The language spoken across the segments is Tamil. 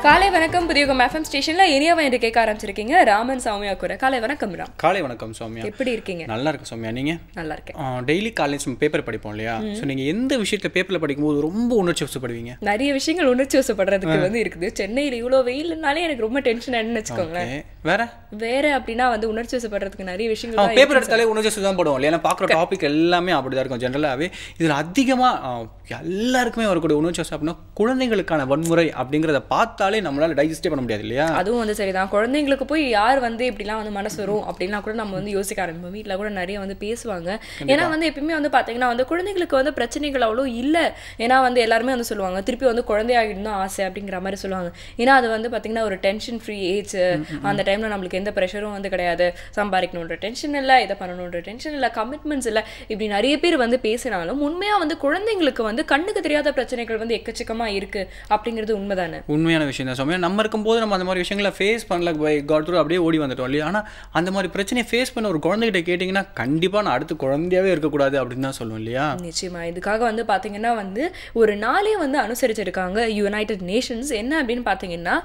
காலை வணக்கம் புதியகம் எஃப்எம் ஸ்டேஷன்ல ஏரியாவை என்று கேட்க ஆரம்பிச்சிருக்கீங்க. ராமன் சௌமியா கூட காலை வணக்கம். ராம் காலை வணக்கம் சௌமியா, எப்படி இருக்கீங்க? நல்லா இருக்கு சௌமியா, நீங்க? நல்லா இருக்கேன். டெய்லி காலேஜ் பேப்பர் படிப்போம் இல்லையா? ஸோ நீங்கள் எந்த விஷயத்தில் பேப்பரில் படிக்கும்போது ரொம்ப உணர்ச்சி வசப்படுவீங்க? நிறைய விஷயங்கள் உணர்ச்சி வசப்படுறதுக்கு இருக்குது. சென்னையில் இவ்வளோ வெயில்னாலே எனக்கு ரொம்ப டென்ஷன் ஆயிடுன்னு வச்சுக்கோங்களேன். வேற அப்படின்னா உணர்ச்சி வசப்படுறதுக்கு நிறைய விஷயங்கள் பேப்பர் எடுத்தாலே உணர்ச்சி வசம் தான் போடுவோம் இல்லையா? ஏன்னா பார்க்குற டாபிக் எல்லாமே அப்படிதான் இருக்கும் ஜென்ரலாகவே. இதில் அதிகமாக எல்லாருக்குமே வரக்கூடிய உணர்ச்சி வசம் அப்படின்னா குழந்தைங்களுக்கான வன்முறை அப்படிங்கிறத பார்த்தாலே நம்மளால டைஜஸ்டே பண்ண முடியாது இல்லையா? அதுவும் சரிதான். குழந்தைங்களுக்கு போய் யார் இப்படிலாம் மனசு வரும் அப்படின்னா கூட நம்ம யோசிக்க ஆரம்பிப்போம். வீட்டில் கூட நிறைய பேசுவாங்க. ஏன்னா எப்பயுமே பார்த்தீங்கன்னா குழந்தைங்களுக்கு பிரச்சனைகள் அவ்வளோ இல்லை. ஏன்னா எல்லாருமே சொல்லுவாங்க திருப்பி குழந்தையாகிடும் தான் ஆசை அப்படிங்கிற மாதிரி சொல்லுவாங்க. ஏன்னா அது பார்த்தீங்கன்னா ஒரு டென்ஷன் ஃப்ரீ ஏஜ். அந்த டைம்ல நம்மளுக்கு எந்த ப்ரெஷரும் கிடையாது. சம்பாதிக்கணுன்ற டென்ஷன் இல்லை, இதை பண்ணணுன்ற டென்ஷன் இல்லை, கமிட்மெண்ட்ஸ் இல்லை. இப்படி நிறைய பேர் பேசினாலும் உண்மையா குழந்தைங்களுக்கு கண்ணுக்கு தெரியாத பிரச்சனைகள் எக்கச்சக்கமா இருக்கு அப்படிங்கிறது உண்மைதானே? உண்மையான விஷயம் தான் சௌமியா. நம்ம இருக்கும்போது நம்ம அந்த மாதிரி விஷயங்களை ஃபேஸ் பண்ணல, பை காட் த்ரூ அப்படியே ஓடி வந்துட்டோம் இல்லையா? ஆனால் அந்த மாதிரி பிரச்சனையை ஃபேஸ் பண்ண ஒரு குழந்தைகிட்ட கேட்டிங்கன்னா கண்டிப்பாக நான் அடுத்து குழந்தையாவே இருக்கக்கூடாது அப்படின்னு தான் சொல்லுவோம் இல்லையா? நிச்சயமா. இதுக்காக பார்த்தீங்கன்னா ஒரு நாளே அனுசரிச்சிருக்காங்க யுனைடெட் நேஷன்ஸ். என்ன அப்படின்னு பார்த்தீங்கன்னா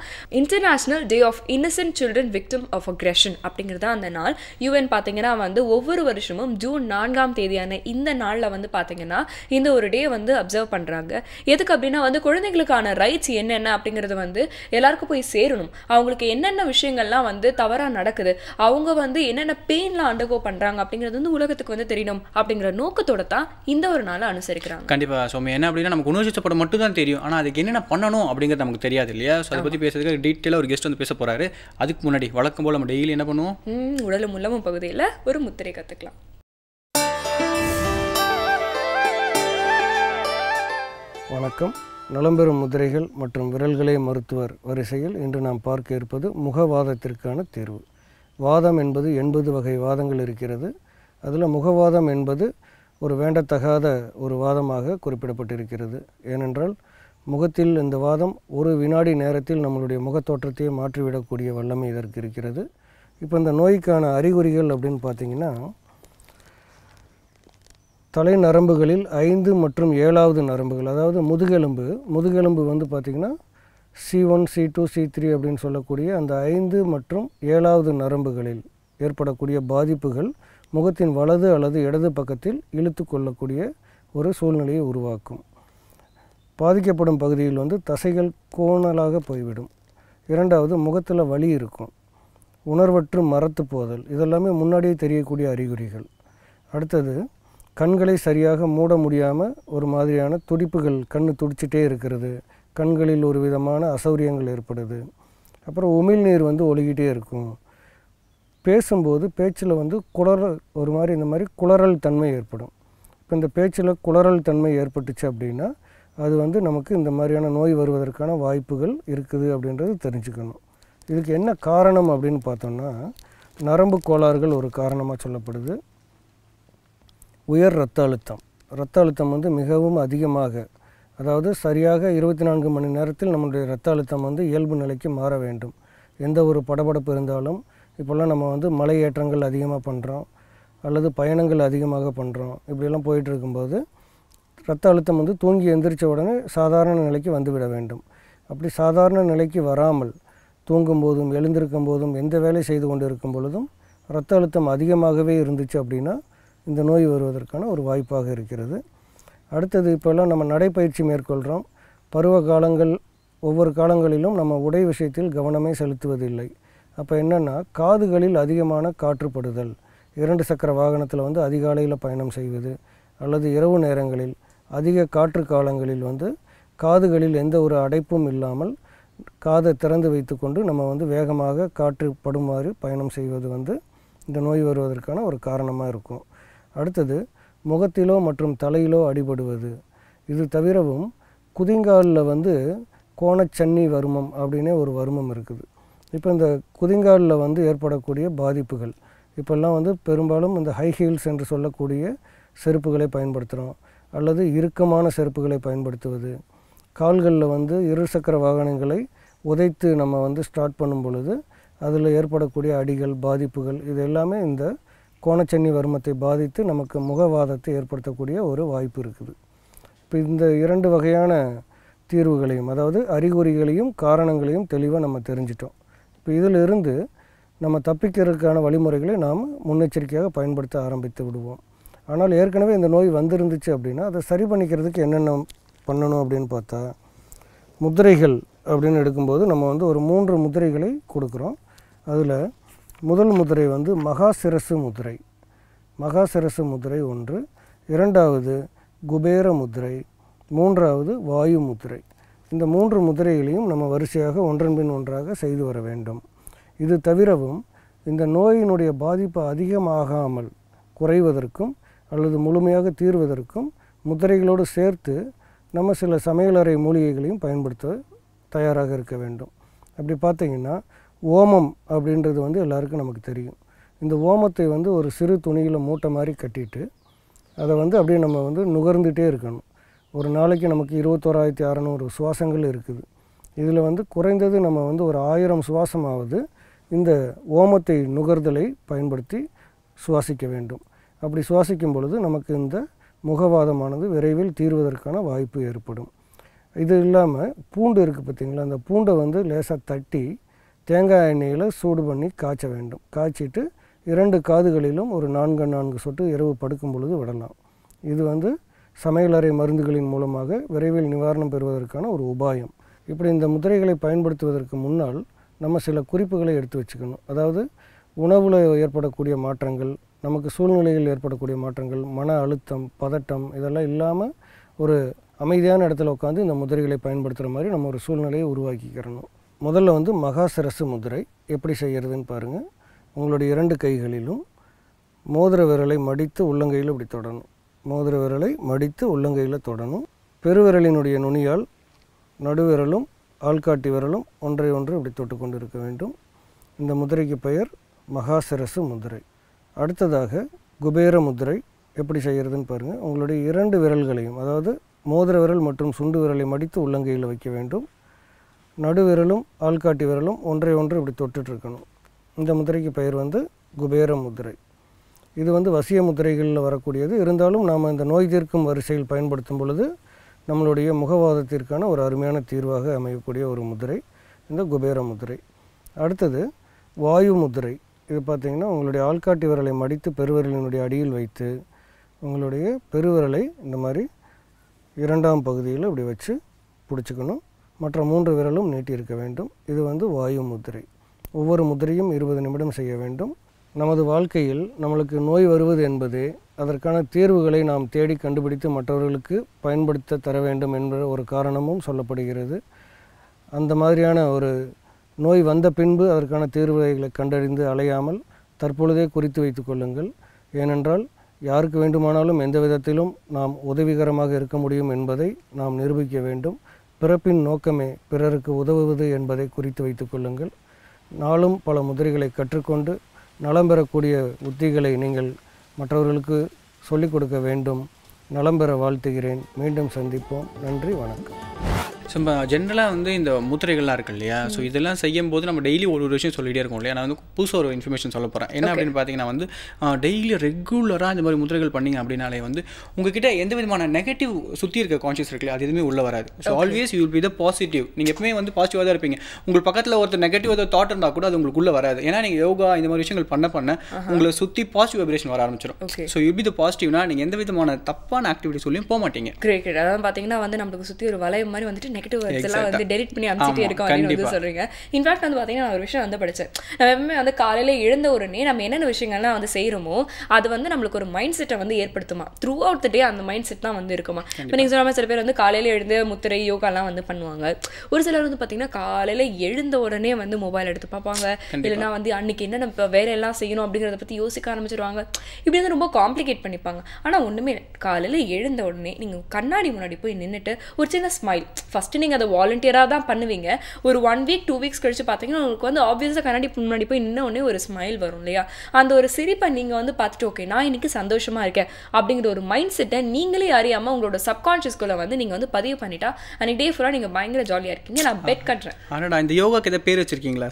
international day of innocent children victim of aggression அப்படிங்கிறது அந்த நாள். யுஎன் பார்த்தீங்கன்னா ஒவ்வொரு வருஷமும் ஜூன் 4ஆம் தேதியான இந்த நாளில் பார்த்தீங்கன்னா இந்த ஒரு டே அப்சர்வ் பண்ணுறாங்க. எதுக்கு அப்படின்னா குழந்தைங்களுக்கான ரைட்ஸ் என்னென்ன அப்படிங்கிறது எல்லாருக்கும் போய் சேரணும். அவங்களுக்கு என்னென்ன விஷயங்கள்லாம் தவறாக நடக்குது, அவங்க என்னென்ன பெயின்லாம் அண்டர்கோ பண்ணுறாங்க அப்படிங்கிறது உலகத்துக்கு தெரியணும் அப்படிங்கிற நோக்கத்தோட தான் இந்த ஒரு நாளை அனுசரிக்கிறாங்க. கண்டிப்பாக சௌமியா. என்ன அப்படின்னா நமக்கு உணர்ச்சிப்பட மட்டும் தான் தெரியும், ஆனால் அதுக்கு என்னென்ன பண்ணணும் அப்படிங்கிறது நமக்கு தெரியாது இல்லையா? ஸோ அதை பற்றி பேசுறதுக்கு டீட்டெயிலாக ஒரு கெஸ்ட் பேச போகிறாரு. அதுக்கு முன்னாடி வழக்கம் போல் நம்ம டெய்லி என்ன பண்ணுவோம்? உடலும் உள்ளமும் பகுதியில் ஒரு முத்திரை கற்றுக்கலாம். வணக்கம். நலம்பெறும் முதிரைகள் மற்றும் விரல்களே மருத்துவர் வரிசையில் இன்று நாம் பார்க்க இருப்பது முகவாதத்திற்கான தீர்வு. வாதம் என்பது 80 வகை வாதங்கள் இருக்கிறது. அதில் முகவாதம் என்பது ஒரு வேண்டத்தகாத ஒரு வாதமாக குறிப்பிடப்பட்டிருக்கிறது. ஏனென்றால் முகத்தில் இந்த வாதம் ஒரு வினாடி நேரத்தில் நம்மளுடைய முகத்தோற்றத்தையே மாற்றிவிடக்கூடிய வல்லமை இதற்கு இருக்கிறது. இப்போ இந்த நோய்க்கான அறிகுறிகள் அப்படின்னு பார்த்திங்கன்னா தலை நரம்புகளில் 5 மற்றும் 7வது நரம்புகள், அதாவது முதுகெலும்பு பார்த்திங்கன்னா C1, C2, C3 அப்படின்னு சொல்லக்கூடிய அந்த 5 மற்றும் 7வது நரம்புகளில் ஏற்படக்கூடிய பாதிப்புகள் முகத்தின் வலது அல்லது இடது பக்கத்தில் இழுத்து கொள்ளக்கூடிய ஒரு சூழ்நிலையை உருவாக்கும். பாதிக்கப்படும் பகுதியில் தசைகள் கோணலாக போய்விடும். இரண்டாவது, முகத்தில் வலி இருக்கும். உணர்வற்று மரத்து போதல், இதெல்லாமே முன்னாடியே தெரியக்கூடிய அறிகுறிகள். அடுத்தது, கண்களை சரியாக மூட முடியாமல் ஒரு மாதிரியான துடிப்புகள், கண் துடிச்சிட்டே இருக்கிறது, கண்களில் ஒரு விதமான அசௌரியங்கள் ஏற்படுது. அப்புறம் உமிழ்நீர் ஒழுகிட்டே இருக்கும். பேசும்போது பேச்சில் ஒரு மாதிரி இந்த மாதிரி குளறல் தன்மை ஏற்படும். இப்போ இந்த பேச்சில் குளறல் தன்மை ஏற்பட்டுச்சு அப்படின்னா அது நமக்கு இந்த மாதிரியான நோய் வருவதற்கான வாய்ப்புகள் இருக்குது அப்படின்றது தெரிஞ்சுக்கணும். இதுக்கு என்ன காரணம் அப்படின்னு பார்த்தோம்னா நரம்பு கோளாறுகள் ஒரு காரணமாக சொல்லப்படுது. உயர் இரத்த அழுத்தம் மிகவும் அதிகமாக, அதாவது சரியாக 24 மணி நேரத்தில் நம்முடைய இரத்த அழுத்தம் இயல்பு நிலைக்கு மாற வேண்டும். எந்த ஒரு படபடப்பு இருந்தாலும் இப்போல்லாம் நம்ம மலை ஏற்றங்கள் அதிகமாக பண்ணுறோம் அல்லது பயணங்கள் அதிகமாக பண்ணுறோம். இப்படியெல்லாம் போயிட்டு இருக்கும்போது இரத்த அழுத்தம் தூங்கி எந்திரிச்ச உடனே சாதாரண நிலைக்கு வந்துவிட வேண்டும். அப்படி சாதாரண நிலைக்கு வராமல் தூங்கும் போதும் எழுந்திருக்கும் போதும் எந்த வேலை செய்து கொண்டு இருக்கும் பொழுதும் இரத்த அழுத்தம் அதிகமாகவே இருந்துச்சு அப்படின்னா இந்த நோய் வருவதற்கான ஒரு வாய்ப்பாக இருக்கிறது. அடுத்தது, இப்போல்லாம் நம்ம நடைப்பயிற்சி மேற்கொள்கிறோம். பருவ காலங்கள், ஒவ்வொரு காலங்களிலும் நம்ம உடை விஷயத்தில் கவனமே செலுத்துவதில்லை. அப்போ என்னென்னா காதுகளில் அதிகமான காற்றுப்படுதல், 2 சக்கர வாகனத்தில் அதிகாலையில் பயணம் செய்வது அல்லது இரவு நேரங்களில் அதிக காற்று காலங்களில் காதுகளில் எந்த ஒரு அடைப்பும் இல்லாமல் காதை திறந்து வைத்துக்கொண்டு நம்ம வேகமாக காற்று படுமாறு பயணம் செய்வது இந்த நோய் வருவதற்கான ஒரு காரணமாக இருக்கும். அடுத்தது, முகத்திலோ மற்றும் தலையிலோ அடிபடுவது. இது தவிரவும் குதிங்காலில் கோணச்சன்னி வருமம் அப்படின்னே ஒரு வருமம் இருக்குது. இப்போ இந்த குதிங்காலில் ஏற்படக்கூடிய பாதிப்புகள், இப்போல்லாம் பெரும்பாலும் இந்த ஹை ஹீல்ஸ் என்று சொல்லக்கூடிய செருப்புகளை பயன்படுத்துகிறோம் அல்லது இறுக்கமான செருப்புகளை பயன்படுத்துவது. கால்களில் 2 சக்கர வாகனங்களை உதைத்து நம்ம ஸ்டார்ட் பண்ணும் பொழுது அதில் ஏற்படக்கூடிய அடிகள், பாதிப்புகள், இது எல்லாமே இந்த கோணச்சன்னி வருமத்தை பாதித்து நமக்கு முகவாதத்தை ஏற்படுத்தக்கூடிய ஒரு வாய்ப்பு இருக்குது. இப்போ இந்த 2 வகையான தீர்வுகளையும், அதாவது அறிகுறிகளையும் காரணங்களையும் தெளிவாக நம்ம தெரிஞ்சிட்டோம். இப்போ இதிலிருந்து நம்ம தப்பிக்கிறதுக்கான வழிமுறைகளை நாம் முன்னெச்சரிக்கையாக பயன்படுத்த ஆரம்பித்து விடுவோம். ஆனால் ஏற்கனவே இந்த நோய் வந்திருந்துச்சு அப்படின்னா அதை சரி பண்ணிக்கிறதுக்கு என்னென்ன பண்ணணும் அப்படின்னு பார்த்தா, முத்திரைகள் அப்படின்னு எடுக்கும்போது நம்ம வந்து ஒரு 3 முத்திரைகளை கொடுக்குறோம். அதில் முதல் முத்திரை வந்து மகாசிரசு முத்திரை. மகாசிரசு முத்திரை 1, 2வது குபேர முத்திரை, 3வது வாயு முத்திரை. இந்த 3 முத்திரைகளையும் நம்ம வரிசையாக ஒன்றன் பின் ஒன்றாக செய்து வர வேண்டும். இது தவிரவும் இந்த நோயினுடைய பாதிப்பு அதிகமாகாமல் குறைவதற்கும் அல்லது முழுமையாக தீர்வதற்கும் முத்திரைகளோடு சேர்த்து நம்ம சில சமையலறை மூலிகைகளையும் பயன்படுத்த தயாராக இருக்க வேண்டும். அப்படி பார்த்திங்கன்னா ஓமம் அப்படின்றது வந்து எல்லாருக்கும் நமக்கு தெரியும். இந்த ஓமத்தை வந்து ஒரு சிறு துணியில் மூட்டை மாதிரி கட்டிட்டு அதை வந்து அப்படியே நம்ம வந்து நுகர்ந்துகிட்டே இருக்கணும். ஒரு நாளைக்கு நமக்கு 21,600 சுவாசங்கள் இருக்குது. இதில் வந்து குறைந்தது நம்ம வந்து ஒரு 1000 சுவாசமாவது இந்த ஓமத்தை நுகர்தலை பயன்படுத்தி சுவாசிக்க வேண்டும். அப்படி சுவாசிக்கும் பொழுது நமக்கு இந்த முகவாதமானது விரைவில் தீர்வதற்கான வாய்ப்பு ஏற்படும். இது இல்லாமல் பூண்டு இருக்குது பார்த்திங்களா, அந்த பூண்டை வந்து லேசாக தட்டி தேங்காய் எண்ணெயில் சூடு பண்ணி காய்ச்ச வேண்டும். காய்ச்சிட்டு 2 காதுகளிலும் ஒரு 4 சொட்டு இரவு படுக்கும் பொழுது விடலாம். இது வந்து சமையலறை மருந்துகளின் மூலமாக விரைவில் நிவாரணம் பெறுவதற்கான ஒரு உபாயம். இப்படி இந்த முத்திரைகளை பயன்படுத்துவதற்கு முன்னால் நம்ம சில குறிப்புகளை எடுத்து வச்சுக்கணும். அதாவது உணவில் ஏற்படக்கூடிய மாற்றங்கள், நமக்கு சூழ்நிலையில் ஏற்படக்கூடிய மாற்றங்கள், மன அழுத்தம், பதட்டம் இதெல்லாம் இல்லாமல் ஒரு அமைதியான இடத்துல உட்காந்து இந்த முத்திரைகளை பயன்படுத்துகிற மாதிரி நம்ம ஒரு சூழ்நிலையை உருவாக்கிக்கிறணும். முதல்ல வந்து மகாசிரசு முத்திரை எப்படி செய்கிறதுன்னு பாருங்கள். உங்களுடைய 2 கைகளிலும் மோதிர விரலை மடித்து உள்ளங்கையில் இப்படி தொடணும். மோதிர விரலை மடித்து உள்ளங்கையில் தொடணும். பெருவிரலினுடைய நுனியால் நடுவிரலும் ஆள்காட்டி விரலும் ஒன்றை ஒன்று இப்படி தொட்டு கொண்டு இருக்க வேண்டும். இந்த முத்திரைக்கு பெயர் மகாசிரசு முத்திரை. அடுத்ததாக குபேர முத்திரை எப்படி செய்கிறதுன்னு பாருங்கள். உங்களுடைய 2 விரல்களையும், அதாவது மோதிர விரல் மற்றும் சுண்டு விரலை மடித்து உள்ளங்கையில் வைக்க வேண்டும். நடுவிரலும் ஆள்காட்டி விரலும் ஒன்றை ஒன்று இப்படி தொட்டுட்ருக்கணும். இந்த முத்திரைக்கு பெயர் வந்து குபேர முத்திரை. இது வந்து வசிய முத்திரைகளில் வரக்கூடியது. இருந்தாலும் நாம் இந்த நோய் தீர்க்கும் வரிசையில் பயன்படுத்தும் பொழுது நம்மளுடைய முகவாதத்திற்கான ஒரு அருமையான தீர்வாக அமையக்கூடிய ஒரு முத்திரை இந்த குபேர முத்திரை. அடுத்தது வாயு முத்திரை. இது பார்த்திங்கன்னா உங்களுடைய ஆள்காட்டி விரலை மடித்து பெருவிரலினுடைய அடியில் வைத்து உங்களுடைய பெருவிரலை இந்த மாதிரி 2ஆம் பகுதியில் இப்படி வச்சு பிடிச்சிக்கணும். மற்ற 3 விரலும் நீட்டி இருக்க வேண்டும். இது வந்து வாயு முத்திரை. ஒவ்வொரு முத்திரையும் 20 நிமிடம் செய்ய வேண்டும். நமது வாழ்க்கையில் நம்மளுக்கு நோய் வருவது என்பது அதற்கான தீர்வுகளை நாம் தேடி கண்டுபிடித்து மற்றவர்களுக்கு பயன்படுத்த தர வேண்டும் என்ற ஒரு காரணமும் சொல்லப்படுகிறது. அந்த மாதிரியான ஒரு நோய் வந்த பின்பு அதற்கான தீர்வுகளை கண்டறிந்து அலையாமல் தற்பொழுதே குறித்து வைத்து கொள்ளுங்கள். ஏனென்றால் யாருக்கு வேண்டுமானாலும் எந்த விதத்திலும் நாம் உதவிகரமாக இருக்க முடியும் என்பதை நாம் நிரூபிக்க வேண்டும். பிறப்பின் நோக்கமே பிறருக்கு உதவுவது என்பதை குறித்து வைத்து கொள்ளுங்கள். நாளும் பல முதிரைகளை கற்றுக்கொண்டு நலம் பெறக்கூடிய உத்திகளை நீங்கள் மற்றவர்களுக்கு சொல்லிக் கொடுக்க வேண்டும். நலம் பெற வாழ்த்துகிறேன். மீண்டும் சந்திப்போம். நன்றி, வணக்கம். ஸோ இப்போ ஜென்ரலாக வந்து இந்த முத்திரைகள்லாம் இருக்கு இல்லையா, ஸோ இதெல்லாம் செய்யும் போது நம்ம டெய்லி ஒரு விஷயம் சொல்லிகிட்டே இருக்கோம் இல்லையா. நான் வந்து புதுசாக ஒரு இன்ஃபர்மேஷன் சொல்ல போகிறேன். என்ன அப்படின்னு பார்த்தீங்கன்னா வந்து டெய்லி ரெகுலராக இந்த மாதிரி முத்திரைகள் பண்ணிங்க அப்படின்னாலே வந்து உங்ககிட்ட எந்த விதமான நெகட்டிவ் சுற்றி இருக்க கான்ஷியஸ் இருக்குல்ல, அது எதுவுமே உள்ளே வராது. So always you will be the positive. நீங்கள் எப்பவுமே வந்து பாசிட்டிவாக தான் இருப்பீங்க. உங்களுக்கு பக்கத்தில் ஒருத்தர் நெகட்டிவ் ஏதோ தாட் இருந்தால் கூட அது உங்களுக்கு உள்ளே வராது. ஏன்னா நீங்கள் யோகா இந்த மாதிரி விஷயங்கள் பண்ண உங்களை சுற்றி பாசிட்டிவ் வைப்ரேஷன் வர ஆரம்பிச்சிடும். ஸோ யூ பி த பாசிட்டிவ்னா நீங்கள் எந்த விதமான தப்பான ஆக்டிவிட்டி சொல்லியும் போக மாட்டீங்க. கிரேட். அதாவது பார்த்தீங்கன்னா வந்து நம்மளுக்கு சுற்றி ஒரு வளையம் மாதிரி வந்துட்டு நெகட்டிவ் எல்லாம் வந்து டெலிட் பண்ணி அனுப்பிச்சிட்டே இருக்கோம் அப்படின்னு வந்து சொல்றீங்க. இன்ஃபேக்ட் வந்து பார்த்தீங்கன்னா நான் ஒரு விஷயம் வந்து படித்தேன். நம்ம எப்பவுமே வந்து காலையில் எழுந்த உடனே நம்ம என்னென்ன விஷயங்கள்லாம் வந்து செய்கிறோமோ அது வந்து நம்மளுக்கு ஒரு மைண்ட் செட்டை வந்து ஏற்படுத்துமா. த்ரூ அவுட் த டே அந்த மைண்ட் செட் தான் வந்து இருக்குமா. இப்போ நீங்கள் சொன்ன சில பேர் வந்து காலையில் எழுந்து முத்திரை யோகாலாம் வந்து பண்ணுவாங்க. ஒரு சிலர் வந்து பார்த்தீங்கன்னா காலையில் எழுந்த உடனே வந்து மொபைல் எடுத்து பார்ப்பாங்க. இல்லைன்னா வந்து அன்னைக்கு என்னென்ன வேலை எல்லாம் செய்யணும் அப்படிங்கிறத பற்றி யோசிக்க ஆரம்பிச்சிருவாங்க. இப்படி வந்து ரொம்ப காம்ப்ளிகேட் பண்ணிப்பாங்க. ஆனால் ஒன்றுமே காலையில் எழுந்த உடனே நீங்கள் கண்ணாடி முன்னாடி போய் நின்றுட்டு ஒரு சின்ன ஸ்மைல், ஃபஸ்ட்டு நீங்கள் அதை வாலண்டியராக தான் பண்ணுவீங்க. ஒரு 1 வீக் 2 வீக்ஸ் கழிச்சு பார்த்தீங்கன்னா உங்களுக்கு வந்து ஆப்வியஸாக கண்ணாடி முன்னாடி போய் நின்ன உடனே ஒரு ஸ்மைல் வரும் இல்லையா. அந்த ஒரு சிரிப்பை நீங்கள் வந்து பார்த்துட்டு ஓகே நான் இன்னைக்கு சந்தோஷமாக இருக்கேன் அப்படிங்கிற ஒரு மைண்ட் செட்டை நீங்களே அறியாமல் உங்களோட சப்கான்ஷியஸ்குள்ளே வந்து நீங்கள் வந்து பதிவு பண்ணிட்டா அன்னைக்கு டே ஃபுல்லாக நீங்கள் பயங்கர ஜாலியாக இருக்கீங்க. நான் பெட் கட்டுறேன். ஆனால் இந்த யோகாக்கு எதாவது பேர் வச்சிருக்கீங்களா?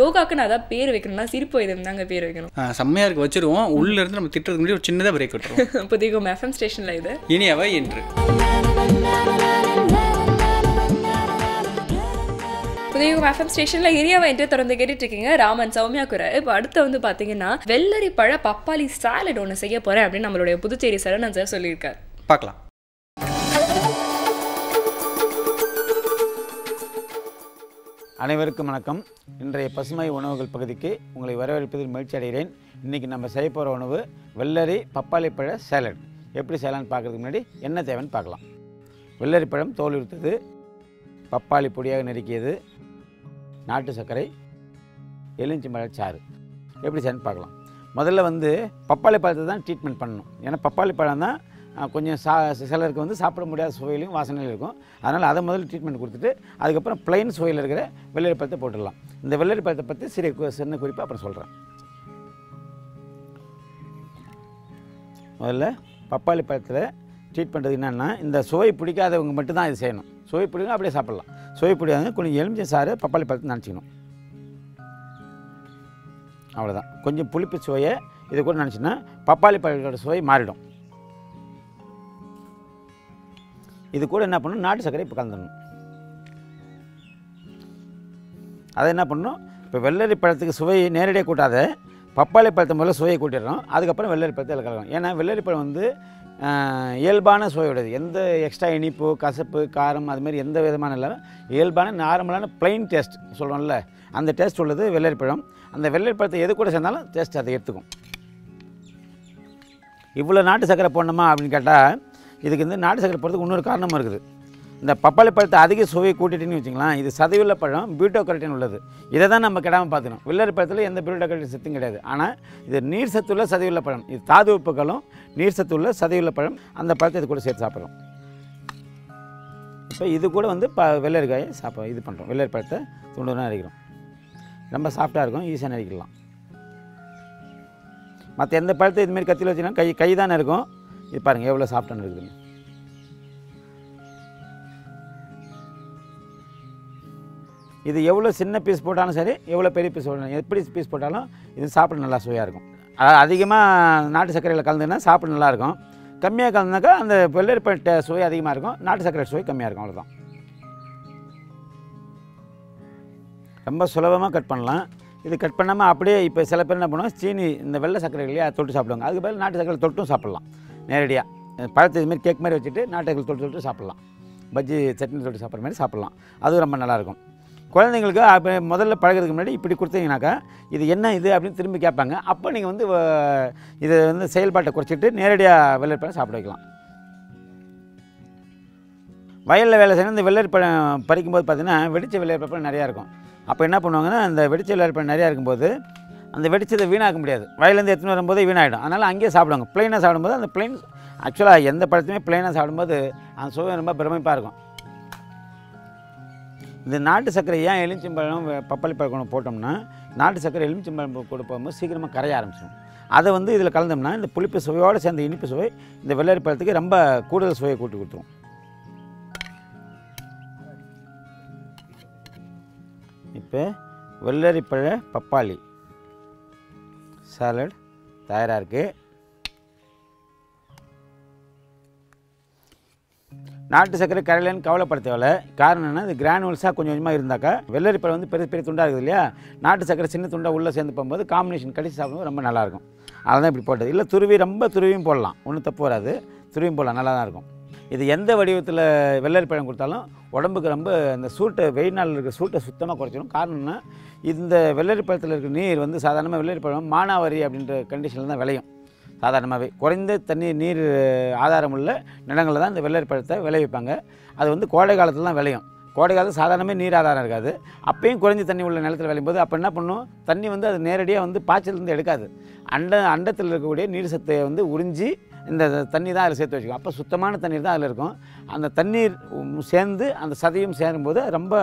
யோகாக்கு நான் அதான் பேர் வைக்கணும்னா சிரிப்பு இது தாங்க பேர் வைக்கணும். செம்மையாக இருக்கு, வச்சிருவோம். உள்ள இருந்து நம்ம திட்டுறதுக்கு முன்னாடி ஒரு சின்னதாக பிரேக் விட்டுருவோம். புதிய FM ஸ்டேஷனில் இது இனியவை என்று புதிய FM ஸ்டேஷன்ல ஏரியாவை என்று தொடர்ந்து கேட்டுட்டு இருக்கீங்க. ராமன் சௌமியா குரை. இப்போ அடுத்து வந்து பாத்தீங்கன்னா வெள்ளரி பழ பப்பாளி சாலட் ஒன்று செய்ய போறேன் அப்படின்னு நம்மளுடைய புதுச்சேரி சரவணன் சார் சொல்லியிருக்காரு. பார்க்கலாம். அனைவருக்கும் வணக்கம். இன்றைய பசுமை உணவுகள் பகுதிக்கு உங்களை வரவேற்பதில் மகிழ்ச்சி அடைகிறேன். இன்றைக்கி நம்ம செய்ய போகிற உணவு வெள்ளரி பப்பாளி பழ சாலட். எப்படி செய்யலான்னு பார்க்குறதுக்கு முன்னாடி என்ன தேவைன்னு பார்க்கலாம். வெள்ளரி பழம் தோல் உரித்தது, பப்பாளி பொடியாக நறுக்கியது, நாட்டு சர்க்கரை, எலுமிச்சம்பழச்சாறு. எப்படி செய்யணும்னு பார்க்கலாம். முதல்ல வந்து பப்பாளி பழத்தை தான் ட்ரீட்மெண்ட் பண்ணணும். ஏன்னா பப்பாளி பழம் தான் கொஞ்சம் சிலருக்கு வந்து சாப்பிட முடியாத சுவையிலையும் வாசனையிலும் இருக்கும். அதனால் அதை முதல்ல ட்ரீட்மெண்ட் கொடுத்துட்டு அதுக்கப்புறம் ப்ளைன் சுவையில் இருக்கிற வெள்ளரி பழத்தை போட்டுடலாம். இந்த வெள்ளரி பழத்தை பற்றி சின்ன குறிப்பாக அப்புறம் சொல்கிறேன். முதல்ல பப்பாளி பழத்தில் ட்ரீட் பண்ணுறது என்னென்னா, இந்த சுவை பிடிக்காதவங்க மட்டும்தான் இது செய்யணும். சுவை பிடிக்கும் அப்படியே சாப்பிட்லாம். சுவை பிடிக்காதவங்க கொஞ்சம் எலுமிச்சை சாறு பப்பாளி பழத்தை நினச்சிக்கணும். அவ்வளோதான். கொஞ்சம் புளிப்பு சுவையை இது கூட நினச்சின்னா பப்பாளி பழத்தோட சுவை மாறிடும். இது கூட என்ன பண்ணணும், நாட்டு சர்க்கரை இப்போ கலந்துடணும். அதை என்ன பண்ணணும், இப்போ வெள்ளரி பழத்துக்கு சுவையை நேரடியாக கூட்டாத பப்பாளி பழத்தை முதல்ல சுவையை கூட்டிடுறோம். அதுக்கப்புறம் வெள்ளரி பழத்தை அதில் கலக்கணும். ஏன்னா வெள்ளரி பழம் வந்து இயல்பான சுவையுடையது. எந்த எக்ஸ்ட்ரா இனிப்பு, கசப்பு, காரம் அதுமாரி எந்த விதமான இல்லாமல் இயல்பான நார்மலான ப்ளைன் டேஸ்ட் சொல்கிறோம்ல, அந்த டேஸ்ட் உள்ளது வெள்ளரி பழம். அந்த வெள்ளரி பழத்தை எது கூட சேர்ந்தாலும் டேஸ்ட் அதை எடுத்துக்கும். இவ்வளோ நாட்டு சர்க்கரை போடணுமா அப்படின்னு கேட்டால், இதுக்கு வந்து நாட்டு சர்க்கரை போடுறதுக்கு இன்னொரு காரணமும் இருக்குது. இந்த பப்பாளி பழத்தை அதிக சுவையை கூட்டிட்டுன்னு வச்சுக்கலாம், இது சதையுள்ள பழம், பியூட்டோ கரோட்டின் உள்ளது. இதை தான் நம்ம கிடாமல் பார்த்துக்கணும். வெள்ளரி பழத்தில் எந்த பியூட்டோ கரோட்டின் சத்தும் கிடையாது. ஆனால் இது நீர் சத்துள்ள சதையுள்ள பழம். இது தாது உப்புகளும் நீர் சத்துள்ள சதையுள்ள பழம். அந்த பழத்தை இது கூட சேர்த்து சாப்பிட்றோம். இப்போ இது கூட வந்து வெள்ளரிக்காயை இது பண்ணுறோம். வெள்ளரி பழத்தை துண்டு அரைக்கிறோம். ரொம்ப சாஃப்டாக இருக்கும், ஈஸியாக நறுக்கலாம். மற்ற எந்த பழத்தை இதுமாரி கத்தியில் வச்சுன்னா கை தானே இருக்கும். இது பாருங்கள் எவ்வளோ சாஃப்டாக இருக்குதுன்னு. இது எவ்வளோ சின்ன பீஸ் போட்டாலும் சரி, எவ்வளோ பெரிய பீஸ் போட்டாலும், எப்படி பீஸ் போட்டாலும் இது சாப்பிட நல்லா சுவையாக இருக்கும். அதாவது அதிகமாக நாட்டு சர்க்கரையில் கலந்துன்னா சாப்பிட நல்லாயிருக்கும். கம்மியாக கலந்துனாக்கா அந்த வெள்ளரி பழ சுவை அதிகமாக இருக்கும், நாட்டு சர்க்கரை சுவை கம்மியாக இருக்கும். அவ்வளோதான். ரொம்ப சுலபமாக கட் பண்ணலாம். இது கட் பண்ணாமல் அப்படியே இப்போ சில பேர் என்ன பண்ணுவோம், சீனி இந்த வெள்ளை சர்க்கரை இல்லையா தொட்டு சாப்பிடுவாங்க. அதுக்கு பதில் நாட்டு சர்க்கரை தொட்டும் சாப்பிட்லாம். நேரடியாக பழத்தை இதுமாரி கேக் மாதிரி வச்சுட்டு நாட்டு சர்க்கரை தொட்டு சாப்பிட்லாம். பஜ்ஜி சட்னி தொட்டு சாப்பிட்ற மாதிரி சாப்பிட்லாம். அதுவும் ரொம்ப நல்லாயிருக்கும். குழந்தைங்களுக்கு அப்போ முதல்ல பழகிறதுக்கு முன்னாடி இப்படி கொடுத்தீங்கன்னாக்கா இது என்ன இது அப்படின்னு திரும்பி கேட்பாங்க. அப்போ நீங்கள் வந்து இதை வந்து செயல்பாட்டை குறைச்சிட்டு நேரடியாக வெள்ளரி பழம் சாப்பிட வைக்கலாம். வயலில் வேலை செய்யணும். இந்த வெள்ளரி பழம் பறிக்கும்போது பார்த்திங்கன்னா வெடிச்ச வெள்ளரி பழம் நிறையா இருக்கும். அப்போ என்ன பண்ணுவாங்கன்னா, அந்த வெடிச்ச வெள்ளரி பழம் நிறையா இருக்கும்போது அந்த வெடிச்சதை வீணாக்க முடியாது. வயலேருந்து எடுத்துன்னு வரும்போதே வீணாகிடும். அதனால் அங்கேயே சாப்பிடுவாங்க. ப்ளைனாக சாப்பிடும்போது அந்த ப்ளைன் ஆக்சுவலாக எந்த பழத்தையுமே ப்ளைனாக சாப்பிடும்போது அந்த சுவை ரொம்ப பிரமிப்பாக இருக்கும். இந்த நாட்டு சர்க்கரை ஏன் எலுமிச்சம்பழம் பப்பாளி பழம் போட்டோம்னா, நாட்டு சர்க்கரை எலுமிச்சம்பழம் கொடுப்போம் சீக்கிரமாக கரைய ஆரம்பிச்சிடும். அதை வந்து இதில் கலந்தோம்னா இந்த புளிப்பு சுவையோடு சேர்ந்த இனிப்பு சுவை இந்த வெள்ளரி பழத்துக்கு ரொம்ப கூடுதல் சுவையை கூட்டி கொடுத்துரும். இப்போ வெள்ளரி பழ பப்பாளி சாலட் தயாராக இருக்குது. நாட்டு சர்க்கரை கரையிலன்னு கவலைப்பட தேவையில்லை. காரணம் என்ன, இது கிரானுவல்ஸாக கொஞ்சம் கொஞ்சமாக இருந்தாக்கா வெள்ளரி பழம் வந்து பெரிய பெரிய துண்டாக இருக்குது இல்லையா, நாட்டு சர்க்கரை சின்ன துண்டாக உள்ளே சேர்ந்து போகும்போது காம்பினேஷன் கடிச்சு சாப்பிடும்போது ரொம்ப நல்லாயிருக்கும். அதுதான் இப்படி போட்டது. இல்லை ரொம்ப துருவியும் போடலாம், ஒன்றும் தப்பு வராது. துருவியும் போடலாம், நல்லா தான் இருக்கும். இது எந்த வடிவத்தில் வெள்ளரி பழம் கொடுத்தாலும் உடம்புக்கு ரொம்ப இந்த சூட்டை, வெயில் நாளில் இருக்கிற சூட்டை சுத்தமாக குறைச்சிடும். காரணம்னா இந்த வெள்ளரி பழத்தில் இருக்கிற நீர் வந்து சாதாரணமாக வெள்ளரி பழம் மானாவாரி அப்படின்ற கண்டிஷனில் தான் விளையும். சாதாரணமாகவே குறைந்த நீர் ஆதாரம் உள்ள நிலங்களில் தான் இந்த வெள்ளரி பழத்தை விளைவிப்பாங்க. அது வந்து கோடை காலத்தில் தான் விளையும். கோடை காலத்தில் சாதாரணமே நீர் ஆதாரம் இருக்காது. அப்பயும் குறைஞ்ச தண்ணி உள்ள நிலத்தில் விளையும் போது அப்போ என்ன பண்ணும், தண்ணி வந்து அது நேரடியாக வந்து பாய்ச்சலேருந்து எடுக்காது. அண்டத்தில் இருக்கக்கூடிய நீர் சத்தை வந்து உறிஞ்சி இந்த தண்ணி தான் அதில் சேர்த்து வச்சுக்கும். அப்போ சுத்தமான தண்ணீர் தான் அதில் இருக்கும். அந்த தண்ணீர் சேர்ந்து அந்த சதையும் சேரும்போது ரொம்ப